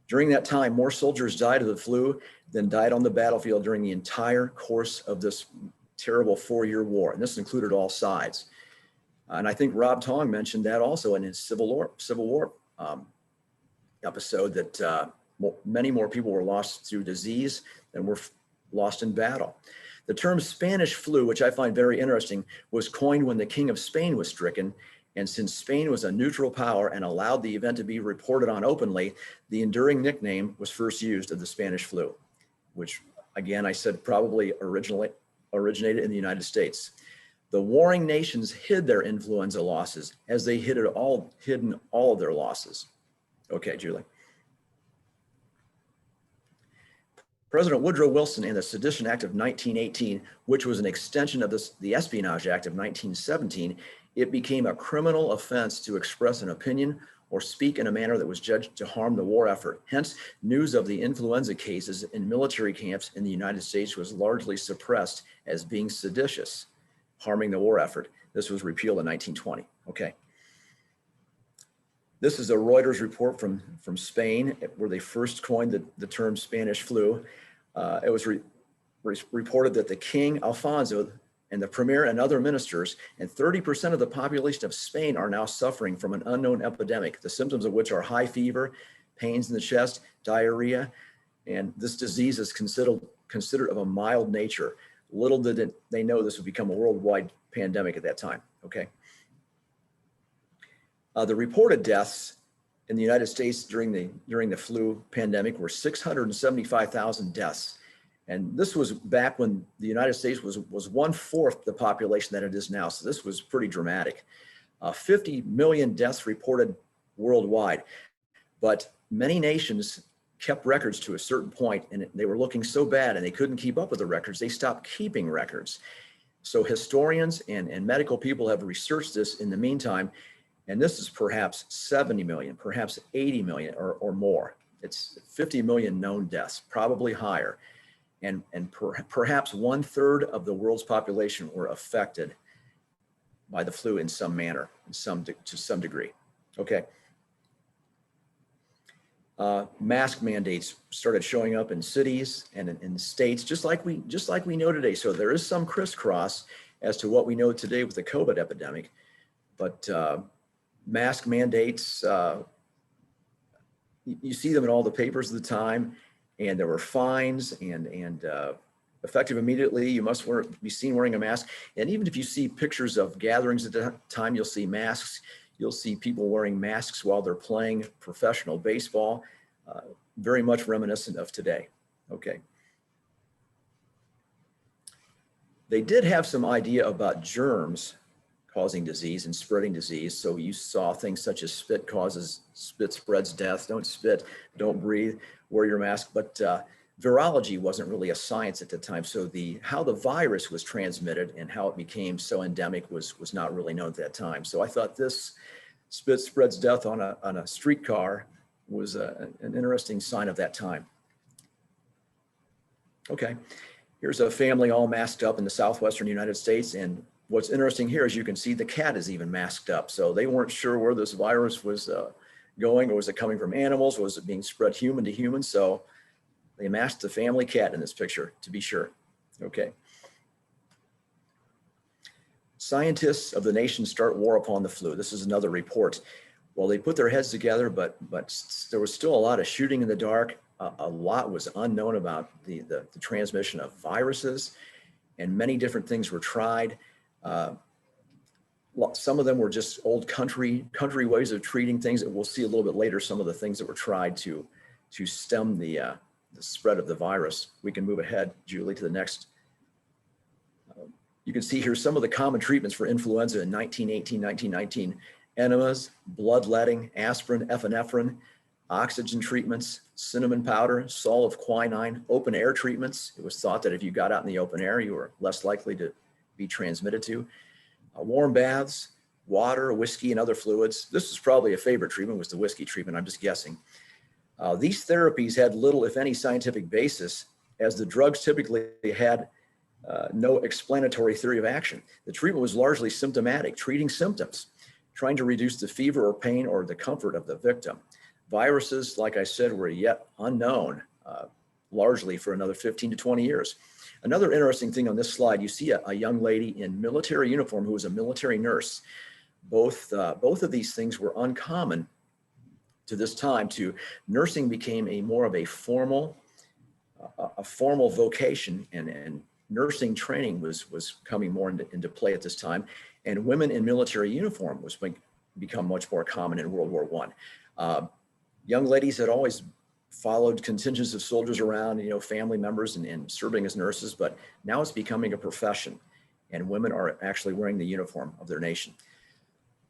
During that time, more soldiers died of the flu than died on the battlefield during the entire course of this terrible 4-year war, and this included all sides. And I think Rob Tong mentioned that also in his Civil War episode, that many more people were lost through disease than were lost in battle. The term Spanish flu, which I find very interesting, was coined when the King of Spain was stricken. And since Spain was a neutral power and allowed the event to be reported on openly, the enduring nickname was first used of the Spanish flu, which again, I said probably originated in the United States. The warring nations hid their influenza losses as they hidden all of their losses. Okay, Julie. President Woodrow Wilson and the Sedition Act of 1918, which was an extension of the Espionage Act of 1917, it became a criminal offense to express an opinion or speak in a manner that was judged to harm the war effort. Hence, news of the influenza cases in military camps in the United States was largely suppressed as being seditious, harming the war effort. This was repealed in 1920. Okay. This is a Reuters report from Spain, where they first coined the term Spanish flu. It was reported that the King Alfonso and the Premier and other ministers and 30% of the population of Spain are now suffering from an unknown epidemic, the symptoms of which are high fever, pains in the chest, diarrhea, and this disease is considered of a mild nature. Little did they know this would become a worldwide pandemic at that time, okay? The reported deaths in the United States during the flu pandemic were 675,000 deaths. And this was back when the United States was 1/4 the population that it is now. So this was pretty dramatic. 50 million deaths reported worldwide, but many nations kept records to a certain point, and they were looking so bad and they couldn't keep up with the records. They stopped keeping records. So historians and medical people have researched this in the meantime, and this is perhaps 70 million, perhaps 80 million or more. It's 50 million known deaths, probably higher. And perhaps 1/3 of the world's population were affected by the flu in some manner, to some degree. Okay. Mask mandates started showing up in cities and in states, just like we know today. So there is some crisscross as to what we know today with the COVID epidemic, but mask mandates, you see them in all the papers at the time, and there were fines and effective immediately. You must be seen wearing a mask. And even if you see pictures of gatherings at the time, you'll see masks. You'll see people wearing masks while they're playing professional baseball, very much reminiscent of today. Okay. They did have some idea about germs causing disease and spreading disease. So you saw things such as spit spreads death, don't spit, don't breathe, wear your mask. But virology wasn't really a science at the time. So how the virus was transmitted and how it became so endemic was not really known at that time. So I thought this spit spreads death on a streetcar was an interesting sign of that time. Okay, here's a family all masked up in the southwestern United States. And what's interesting here is you can see the cat is even masked up. So they weren't sure where this virus was going, or was it coming from animals? Was it being spread human to human? So they masked the family cat in this picture to be sure. Okay. Scientists of the nation start war upon the flu. This is another report. Well, they put their heads together, but there was still a lot of shooting in the dark. A lot was unknown about the transmission of viruses, and many different things were tried. Some of them were just old country ways of treating things. We'll see a little bit later some of the things that were tried to stem the spread of the virus. We can move ahead, Julie, to the next. You can see here some of the common treatments for influenza in 1918, 1919. Enemas, bloodletting, aspirin, epinephrine, oxygen treatments, cinnamon powder, sol of quinine, open air treatments. It was thought that if you got out in the open air, you were less likely to be transmitted to. Warm baths, water, whiskey, and other fluids. This is probably a favorite treatment, was the whiskey treatment, I'm just guessing. These therapies had little, if any, scientific basis, as the drugs typically had no explanatory theory of action. The treatment was largely symptomatic, treating symptoms, trying to reduce the fever or pain or the comfort of the victim. Viruses, like I said, were yet unknown, largely for another 15 to 20 years. Another interesting thing on this slide, you see a young lady in military uniform who was a military nurse. Both of these things were uncommon to this time. Nursing became more of a formal vocation, and nursing training was coming more into play at this time. And women in military uniform was become much more common in World War I. Young ladies had always followed contingents of soldiers around, family members and serving as nurses, but now it's becoming a profession, and women are actually wearing the uniform of their nation.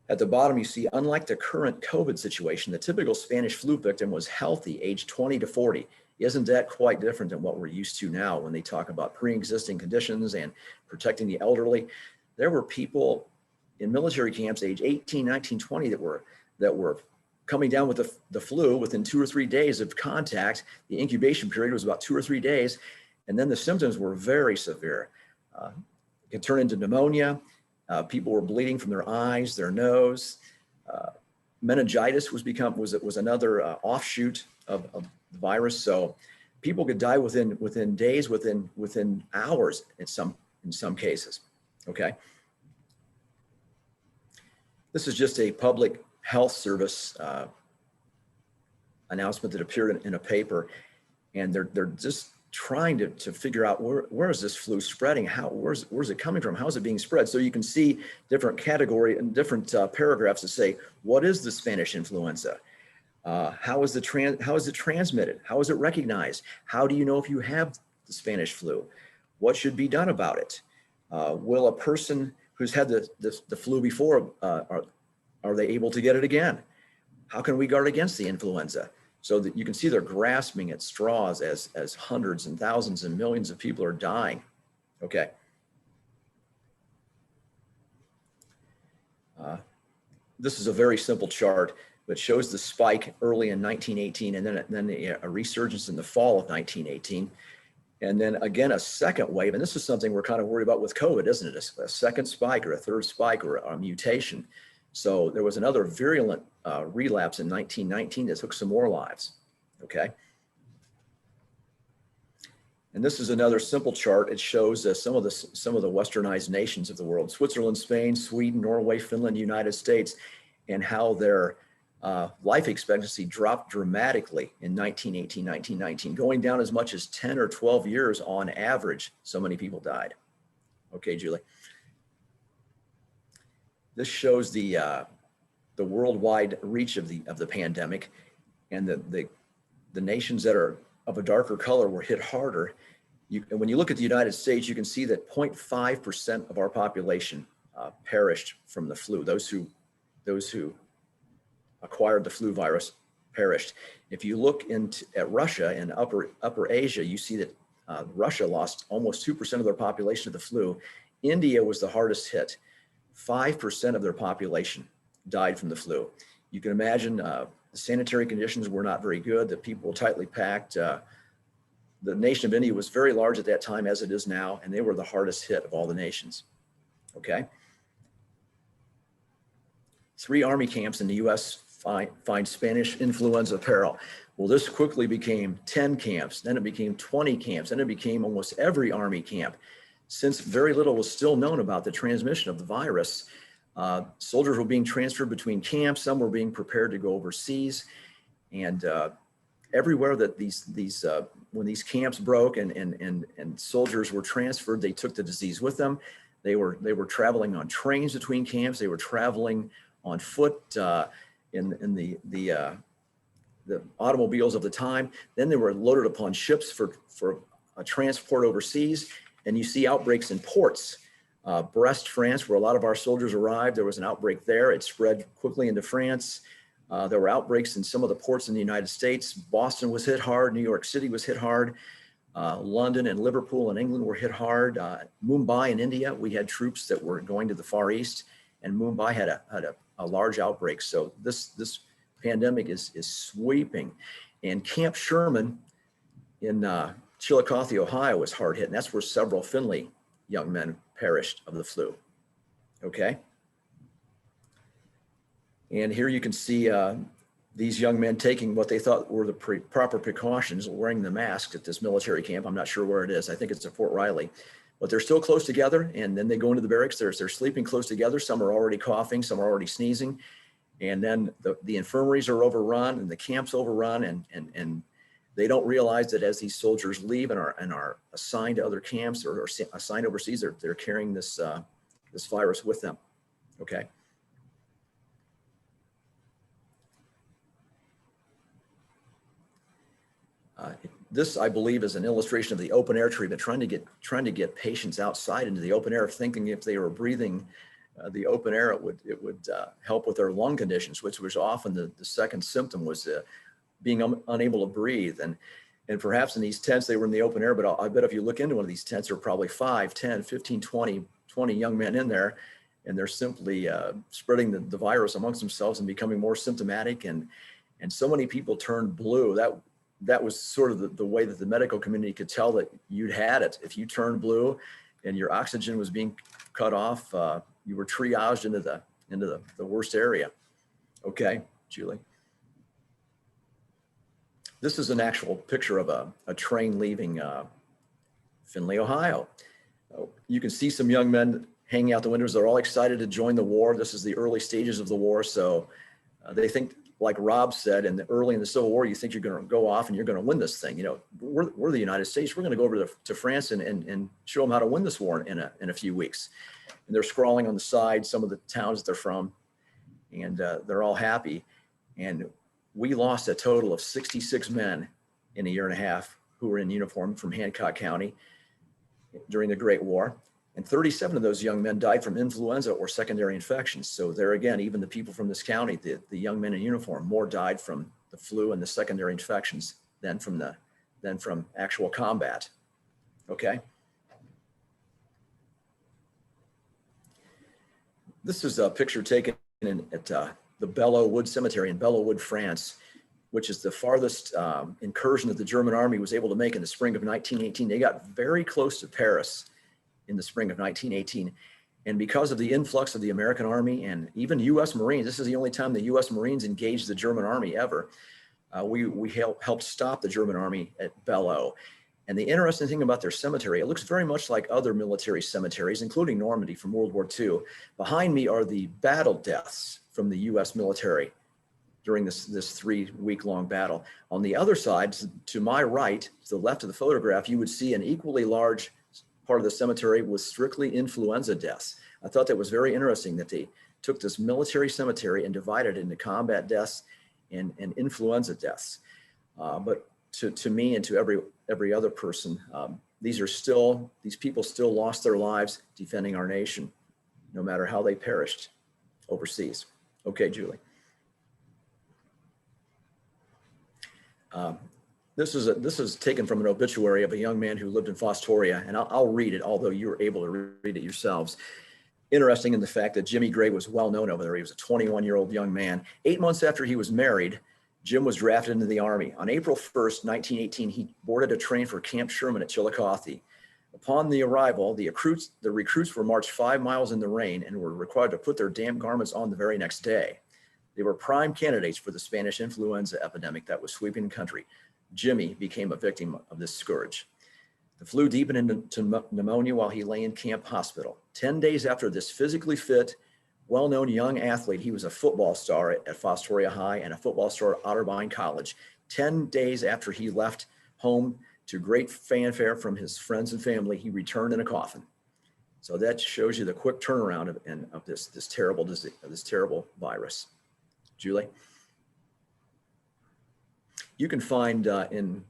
At the bottom, you see, unlike the current COVID situation, the typical Spanish flu victim was healthy, age 20 to 40. Isn't that quite different than what we're used to now when they talk about pre-existing conditions and protecting the elderly? There were people in military camps, age 18, 19, 20, that were coming down with the flu within 2 or 3 days of contact. The incubation period was about 2 or 3 days, and then the symptoms were very severe. It could turn into pneumonia. People were bleeding from their eyes, their nose. Meningitis was another offshoot of the virus. So people could die within days, within hours in some cases. Okay. This is just a public health service announcement that appeared in a paper, and they're just trying to figure out where is this flu spreading? Where's it coming from? How is it being spread? So you can see different category and different paragraphs that say, what is the Spanish influenza? How is it transmitted? How is it recognized? How do you know if you have the Spanish flu? What should be done about it? Will a person who's had the flu before, are they able to get it again? How can we guard against the influenza? So that you can see they're grasping at straws as hundreds and thousands and millions of people are dying. Okay. This is a very simple chart that shows the spike early in 1918, and then a resurgence in the fall of 1918. And then again, a second wave. And this is something we're kind of worried about with COVID, isn't it? A second spike or a third spike or a mutation. So there was another virulent relapse in 1919 that took some more lives. okay? And this is another simple chart. It shows some of the westernized nations of the world: Switzerland, Spain, Sweden, Norway, Finland, United States, and how their life expectancy dropped dramatically in 1918, 1919, going down as much as 10 or 12 years on average. So many people died. Okay, Julie. This shows the worldwide reach of the pandemic, and the nations that are of a darker color were hit harder. And when you look at the United States, you can see that 0.5% of our population perished from the flu. Those who acquired the flu virus perished. If you look at Russia and Upper Asia, you see that Russia lost almost 2% of their population to the flu. India was the hardest hit. 5% of their population died from the flu. You can imagine the sanitary conditions were not very good, the people were tightly packed. The nation of India was very large at that time, as it is now, and they were the hardest hit of all the nations, okay? 3 army camps in the US find Spanish influenza apparel. Well, this quickly became 10 camps, then it became 20 camps, then it became almost every army camp. Since very little was still known about the transmission of the virus, soldiers were being transferred between camps, some were being prepared to go overseas, and everywhere that when these camps broke and soldiers were transferred, they took the disease with them. They were traveling on trains between camps. They were traveling on foot in the automobiles of the time. Then they were loaded upon ships for a transport overseas. And you see outbreaks in ports. Brest, France, where a lot of our soldiers arrived, there was an outbreak there. It spread quickly into France. There were outbreaks in some of the ports in the United States. Boston was hit hard. New York City was hit hard. London and Liverpool in England were hit hard. Mumbai in India, we had troops that were going to the Far East, and Mumbai had a large outbreak. So this pandemic is sweeping. And Camp Sherman in Chillicothe, Ohio was hard hit, and that's where several Finley young men perished of the flu, okay? And here you can see these young men taking what they thought were the proper precautions, wearing the mask at this military camp. I'm not sure where it is. I think it's at Fort Riley, but they're still close together, and then they go into the barracks. They're sleeping close together. Some are already coughing, some are already sneezing, and then the infirmaries are overrun and the camp's overrun, and they don't realize that as these soldiers leave and are assigned to other camps or assigned overseas, they're carrying this virus with them, okay? This, I believe, is an illustration of the open air treatment, trying to get patients outside into the open air, thinking if they were breathing the open air, it would help with their lung conditions, which was often the second symptom was being unable to breathe. And perhaps in these tents, they were in the open air, but I bet if you look into one of these tents, there are probably 5, 10, 15, 20 young men in there, and they're simply spreading the virus amongst themselves and becoming more symptomatic. And so many people turned blue. That was sort of the way that the medical community could tell that you'd had it. If you turned blue and your oxygen was being cut off, you were triaged into the worst area. Okay, Julie. This is an actual picture of a train leaving Findlay, Ohio. You can see some young men hanging out the windows. They're all excited to join the war. This is the early stages of the war. So they think, like Rob said, early in the Civil War, you think you're going to go off and you're going to win this thing. You know, we're the United States. We're going to go over to France and show them how to win this war in a few weeks. And they're scrawling on the side some of the towns that they're from, and they're all happy. And we lost a total of 66 men in a year and a half who were in uniform from Hancock County during the Great War. And 37 of those young men died from influenza or secondary infections. So there again, even the people from this county, the young men in uniform, more died from the flu and the secondary infections than from actual combat. Okay. This is a picture taken at the Bellewood Cemetery in Bellewood, France, which is the farthest incursion that the German army was able to make in the spring of 1918. They got very close to Paris in the spring of 1918. And because of the influx of the American army and even US Marines, this is the only time the US Marines engaged the German army ever. We helped stop the German army at Bellow. And the interesting thing about their cemetery, it looks very much like other military cemeteries, including Normandy from World War II. Behind me are the battle deaths from the US military during this 3-week-long battle. On the other side, to my right, to the left of the photograph, you would see an equally large part of the cemetery with strictly influenza deaths. I thought that was very interesting that they took this military cemetery and divided it into combat deaths and influenza deaths. But to me and to every other person, these people still lost their lives defending our nation, no matter how they perished overseas. Okay, Julie. This is taken from an obituary of a young man who lived in Fostoria, and I'll read it, although you were able to read it yourselves. Interesting in the fact that Jimmy Gray was well known over there. He was a 21-year-old young man. 8 months after he was married, Jim was drafted into the Army. On April 1st, 1918, he boarded a train for Camp Sherman at Chillicothe. Upon the arrival, the recruits were marched 5 miles in the rain and were required to put their damp garments on the very next day. They were prime candidates for the Spanish influenza epidemic that was sweeping the country. Jimmy became a victim of this scourge. The flu deepened into pneumonia while he lay in camp hospital. 10 days after this physically fit, well-known young athlete, he was a football star at Fostoria High and a football star at Otterbein College. 10 days after he left home to great fanfare from his friends and family, he returned in a coffin. So that shows you the quick turnaround of this terrible disease, this terrible virus. Julie? You can find in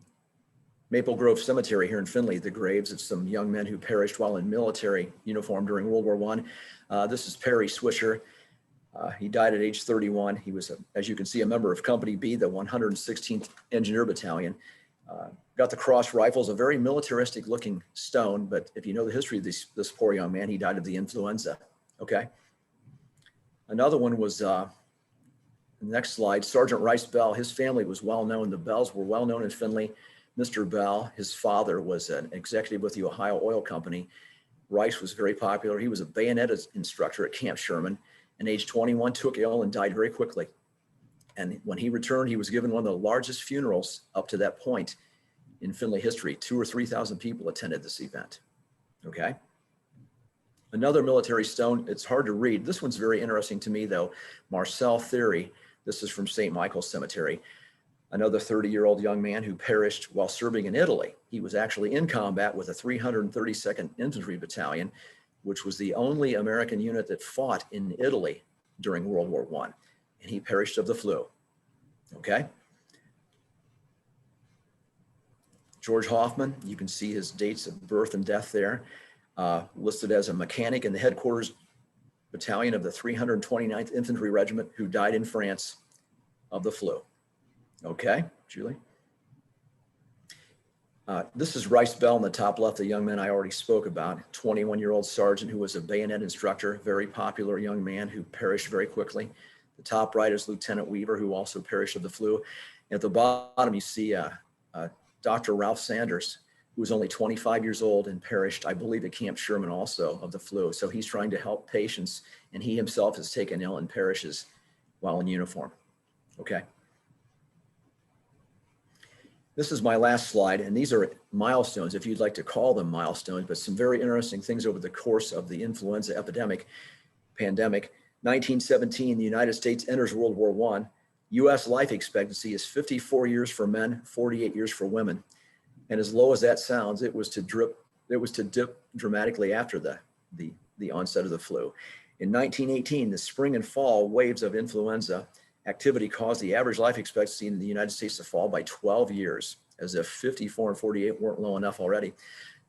Maple Grove Cemetery here in Findlay the graves of some young men who perished while in military uniform during World War I. This is Perry Swisher. He died at age 31. He was, as you can see, a member of Company B, the 116th Engineer Battalion. Got the cross rifles, a very militaristic looking stone, but if you know the history of this poor young man, he died of the influenza, okay? Another one was, next slide, Sergeant Rice Bell. His family was well known. The Bells were well known in Findlay. Mr. Bell, his father was an executive with the Ohio Oil Company. Rice was very popular. He was a bayonet instructor at Camp Sherman, and age 21 took ill and died very quickly. And when he returned, he was given one of the largest funerals up to that point in Findlay history. 2,000 or 3,000 people attended this event, okay? Another military stone, it's hard to read. This one's very interesting to me though. Marcel Theory, this is from St. Michael's Cemetery. Another 30-year-old young man who perished while serving in Italy. He was actually in combat with the 332nd Infantry Battalion, which was the only American unit that fought in Italy during World War I. And he perished of the flu, okay? George Hoffman, you can see his dates of birth and death there, listed as a mechanic in the headquarters battalion of the 329th Infantry Regiment who died in France of the flu. Okay, Julie. This is Rice Bell in the top left, the young man I already spoke about, 21-year-old sergeant who was a bayonet instructor, very popular young man who perished very quickly. The top right is Lieutenant Weaver, who also perished of the flu. At the bottom, you see Dr. Ralph Sanders, who was only 25 years old and perished, I believe, at Camp Sherman also of the flu. So he's trying to help patients, and he himself has taken ill and perishes while in uniform. Okay. This is my last slide, and these are milestones, if you'd like to call them milestones, but some very interesting things over the course of the influenza pandemic. 1917, the United States enters World War I. U.S. life expectancy is 54 years for men, 48 years for women. And as low as that sounds, it was to dip dramatically after the onset of the flu. In 1918, the spring and fall waves of influenza activity caused the average life expectancy in the United States to fall by 12 years, as if 54 and 48 weren't low enough already.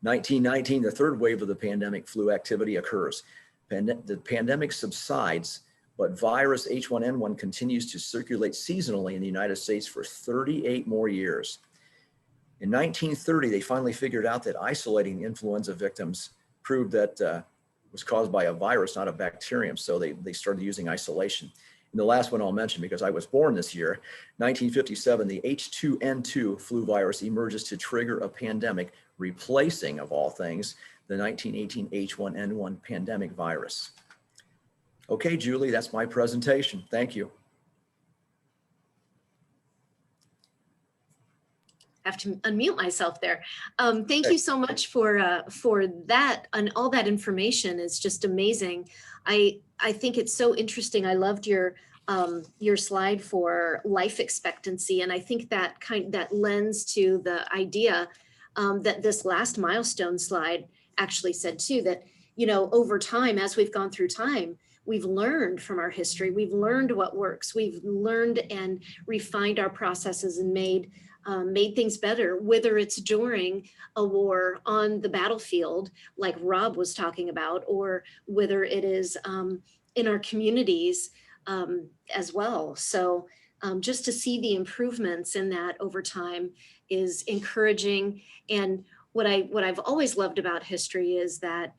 1919, the third wave of the pandemic flu activity occurs. The pandemic subsides, but virus H1N1 continues to circulate seasonally in the United States for 38 more years. In 1930, they finally figured out that isolating influenza victims proved that was caused by a virus, not a bacterium, so they started using isolation. And the last one I'll mention, because I was born this year, 1957, the H2N2 flu virus emerges to trigger a pandemic, replacing, of all things, the 1918 H1N1 pandemic virus. Okay, Julie, that's my presentation. Thank you. have to unmute myself there. Thank you so much for that, and all that information is just amazing. I think it's so interesting. I loved your slide for life expectancy, and I think that that lends to the idea that this last milestone slide actually said too, that, you know, over time, as we've gone through time, we've learned from our history, we've learned what works, we've learned and refined our processes and made things better, whether it's during a war on the battlefield, like Rob was talking about, or whether it is in our communities as well. So just to see the improvements in that over time is encouraging. And what I've always loved about history is that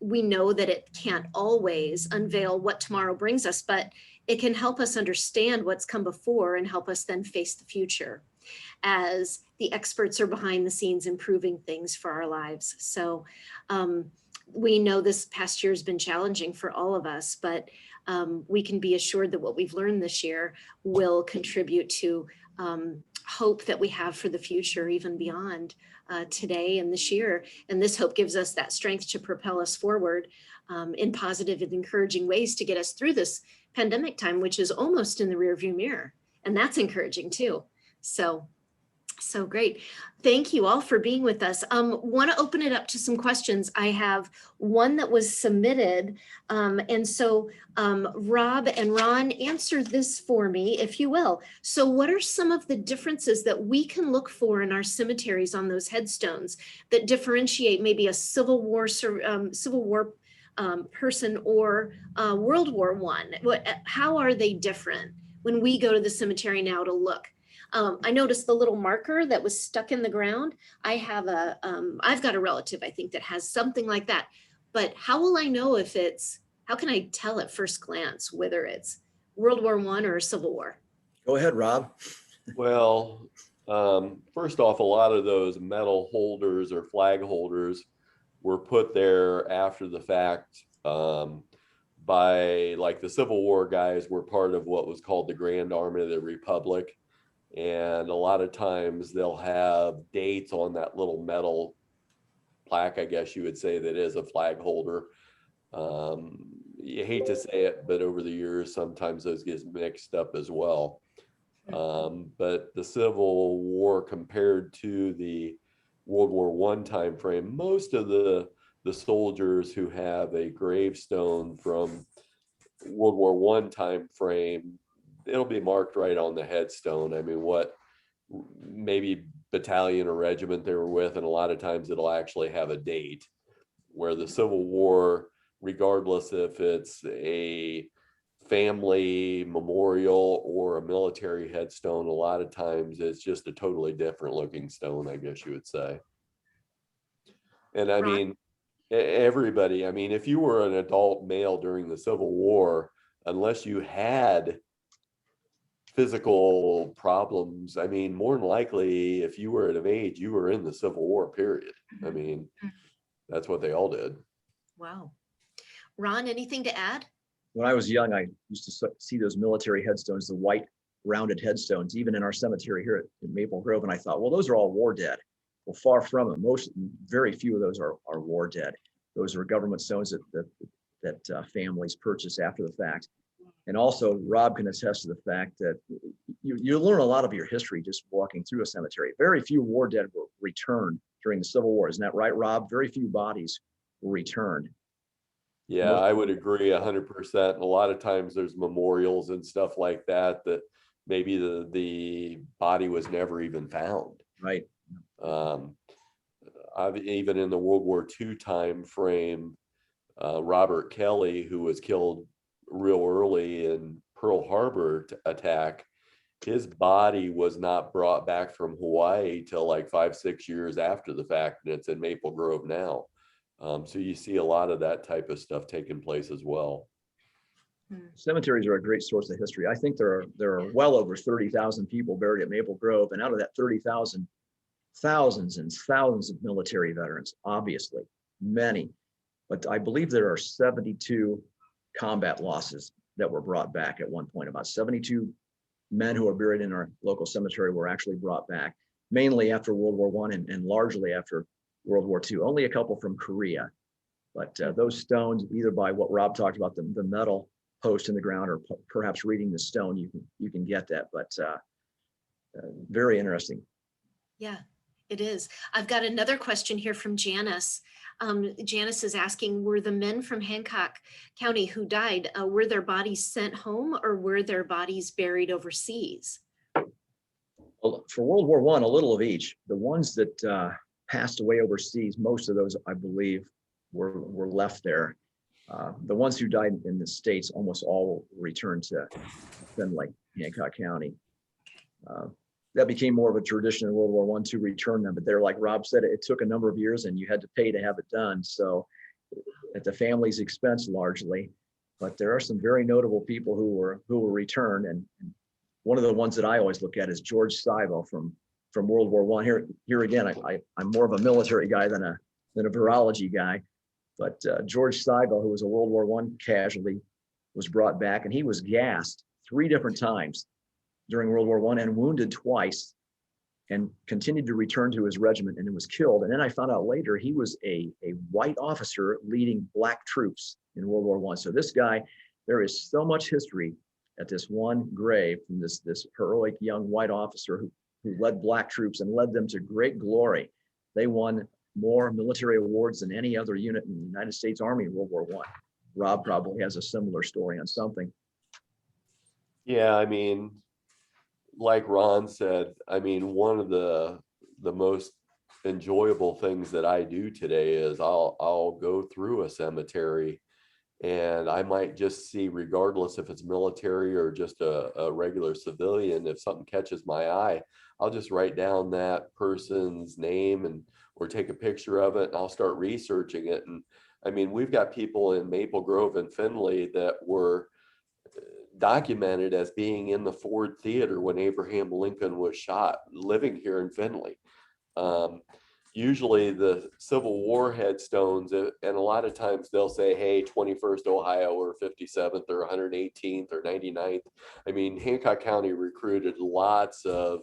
we know that it can't always unveil what tomorrow brings us, but it can help us understand what's come before and help us then face the future as the experts are behind the scenes improving things for our lives. So we know this past year has been challenging for all of us, but we can be assured that what we've learned this year will contribute to hope that we have for the future, even beyond today and this year. And this hope gives us that strength to propel us forward in positive and encouraging ways to get us through this pandemic time, which is almost in the rearview mirror. And that's encouraging too. So great. Thank you all for being with us. Want to open it up to some questions. I have one that was submitted. And so Rob and Ron, answer this for me, if you will. So what are some of the differences that we can look for in our cemeteries on those headstones that differentiate maybe a Civil War person or World War I? How are they different when we go to the cemetery now to look? I noticed the little marker that was stuck in the ground. I've got a relative, I think, that has something like that. But how will I know if how can I tell at first glance whether it's World War I or Civil War? Go ahead, Rob. Well, first off, a lot of those medal holders or flag holders were put there after the fact by, like, the Civil War guys were part of what was called the Grand Army of the Republic. And a lot of times they'll have dates on that little metal plaque, I guess you would say, that is a flag holder. You hate to say it, but over the years, sometimes those get mixed up as well. But the Civil War compared to the World War I time frame, most of the soldiers who have a gravestone from World War I time frame, it'll be marked right on the headstone. I mean, what maybe battalion or regiment they were with, and a lot of times it'll actually have a date. Where the Civil War, regardless if it's a family memorial or a military headstone, a lot of times it's just a totally different looking stone, I guess you would say. And I mean, everybody, I mean, if you were an adult male during the Civil War, unless you had physical problems, I mean, more than likely, if you were of age, you were in the Civil War, period. I mean, that's what they all did. Wow. Ron, anything to add? When I was young, I used to see those military headstones, the white rounded headstones, even in our cemetery here at Maple Grove. And I thought, well, those are all war dead. Well, far from it. Very few of those are war dead. Those are government stones that families purchase after the fact. And also, Rob can attest to the fact that you learn a lot of your history just walking through a cemetery. Very few war dead were returned during the Civil War. Isn't that right, Rob? Very few bodies were returned. Yeah, I would agree 100%. A lot of times there's memorials and stuff like that maybe the body was never even found. Right. Even in the World War II time frame, Robert Kelly, who was killed real early in Pearl Harbor attack, his body was not brought back from Hawaii till like 5-6 years after the fact, and it's in Maple Grove now. So you see a lot of that type of stuff taking place as well. Cemeteries are a great source of history. I think there are well over 30,000 people buried at Maple Grove, and out of that 30,000, thousands and thousands of military veterans, obviously, many. But I believe there are 72 combat losses that were brought back at one point. About 72 men who are buried in our local cemetery were actually brought back. mainly after World War I and largely after World War II. Only a couple from Korea. But those stones, either by what Rob talked about, the metal post in the ground, or perhaps reading the stone, you can get that. But very interesting. Yeah, it is. I've got another question here from Janice. Janice is asking, were the men from Hancock County who died, were their bodies sent home or were their bodies buried overseas? Well, for World War I, a little of each. The ones that passed away overseas, most of those, I believe, were left there. The ones who died in the States, almost all returned to Findlay, Hancock County. That became more of a tradition in World War I to return them. But they're, like Rob said, it took a number of years and you had to pay to have it done. So at the family's expense largely. But there are some very notable people who were returned. And one of the ones that I always look at is George Sibo from World War I. Here again, I'm more of a military guy than a virology guy. But George Seigle, who was a World War I casualty, was brought back, and he was gassed 3 different times during World War I and wounded twice, and continued to return to his regiment, and was killed. And then I found out later he was a white officer leading black troops in World War I. So this guy, there is so much history at this one grave from this heroic young white officer who led black troops and led them to great glory. They won more military awards than any other unit in the United States Army in World War I. Rob probably has a similar story on something. Yeah, I mean, like Ron said, I mean, one of the most enjoyable things that I do today is I'll go through a cemetery and I might just see, regardless if it's military or just a regular civilian, if something catches my eye, I'll just write down that person's name or take a picture of it, and I'll start researching it. And I mean, we've got people in Maple Grove and Findlay that were documented as being in the Ford Theater when Abraham Lincoln was shot, living here in Findlay. Usually the Civil War headstones, and a lot of times they'll say, hey, 21st Ohio or 57th or 118th or 99th. I mean, Hancock County recruited lots of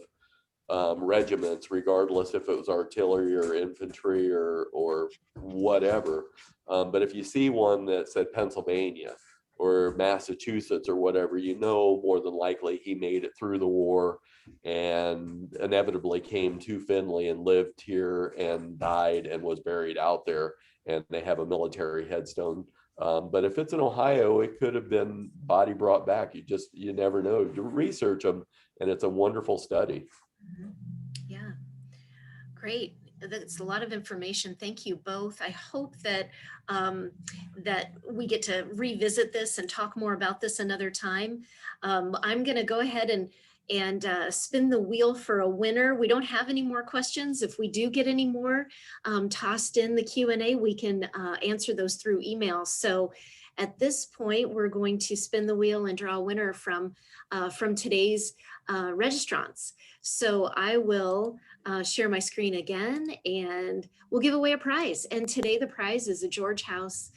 regiments, regardless if it was artillery or infantry or whatever. But if you see one that said Pennsylvania or Massachusetts or whatever, you know more than likely he made it through the war and inevitably came to Findlay and lived here and died and was buried out there, and they have a military headstone. But if it's in Ohio, it could have been body brought back. You never know. You research them, and it's a wonderful study. Yeah, great. That's a lot of information. Thank you both. I hope that that we get to revisit this and talk more about this another time. I'm going to go ahead and spin the wheel for a winner. We don't have any more questions. If we do get any more tossed in the Q&A, we can answer those through email. So at this point, we're going to spin the wheel and draw a winner from today's registrants. So I will share my screen again and we'll give away a prize. And today the prize is a George House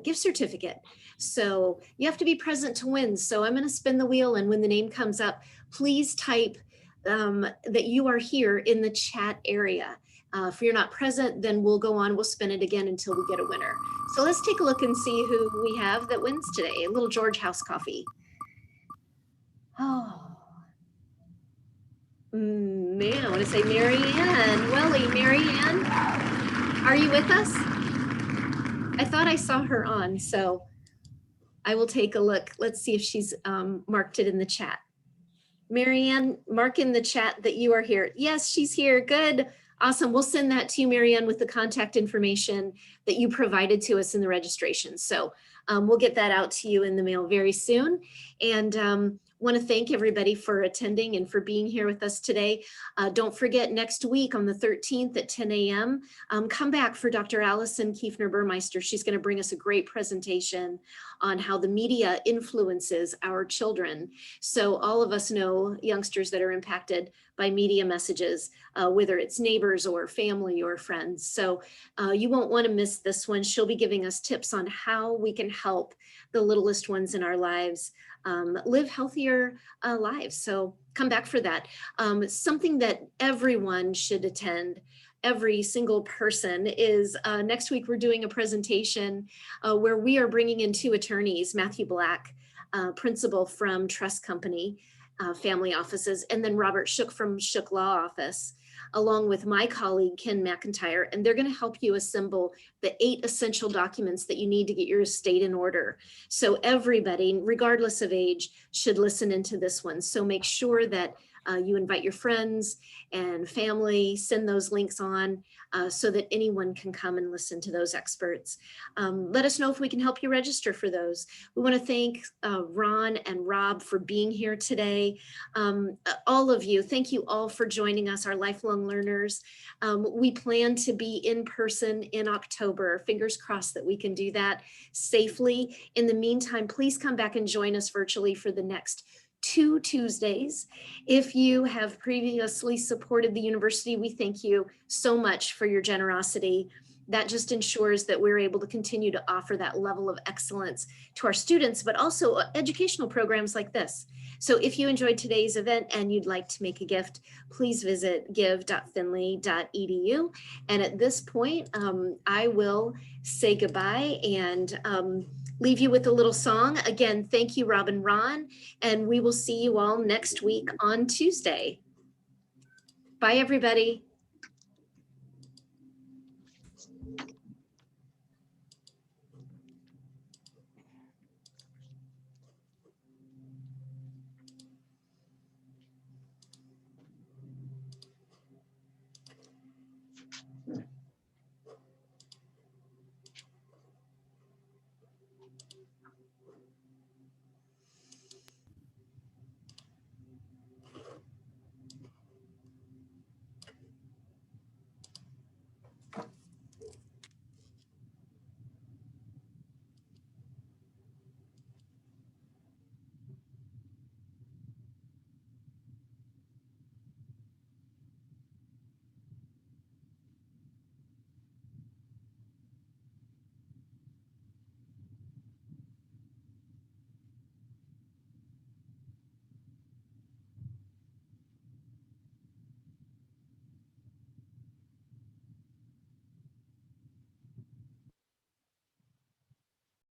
gift certificate. So you have to be present to win. So I'm going to spin the wheel, and when the name comes up, please type that you are here in the chat area. If you're not present, then we'll go on, we'll spin it again until we get a winner. So let's take a look and see who we have that wins today. A little George House coffee. Oh, man, I want to say Mary Ann. Welly, Mary Ann, are you with us? I thought I saw her on, so I will take a look. Let's see if she's marked it in the chat. Mary Ann, mark in the chat that you are here. Yes, she's here. Good. Awesome. We'll send that to you, Mary Ann, with the contact information that you provided to us in the registration. So we'll get that out to you in the mail very soon. And want to thank everybody for attending and for being here with us today. Don't forget, next week on the 13th at 10 a.m., come back for Dr. Allison Kiefner-Burmeister. She's going to bring us a great presentation on how the media influences our children. So all of us know youngsters that are impacted by media messages, whether it's neighbors or family or friends. So you won't want to miss this one. She'll be giving us tips on how we can help the littlest ones in our lives live healthier lives. So come back for that. Something that everyone should attend, every single person, is next week we're doing a presentation where we are bringing in two attorneys, Matthew Black, principal from Trust Company Family Offices, and then Robert Shook from Shook Law Office, along with my colleague, Ken McIntyre, and they're going to help you assemble the 8 essential documents that you need to get your estate in order. So everybody, regardless of age, should listen into this one. So make sure that you invite your friends and family, send those links on so that anyone can come and listen to those experts. Let us know if we can help you register for those. We want to thank Ron and Rob for being here today. All of you, thank you all for joining us, our lifelong learners. We plan to be in person in October. Fingers crossed that we can do that safely. In the meantime, please come back and join us virtually for the next 2 Tuesdays. If you have previously supported the university, we thank you so much for your generosity. That just ensures that we're able to continue to offer that level of excellence to our students, but also educational programs like this. So if you enjoyed today's event and you'd like to make a gift, please visit give.finley.edu. And at this point, I will say goodbye and leave you with a little song. Again, thank you, Rob and Ron, and we will see you all next week on Tuesday. Bye, everybody.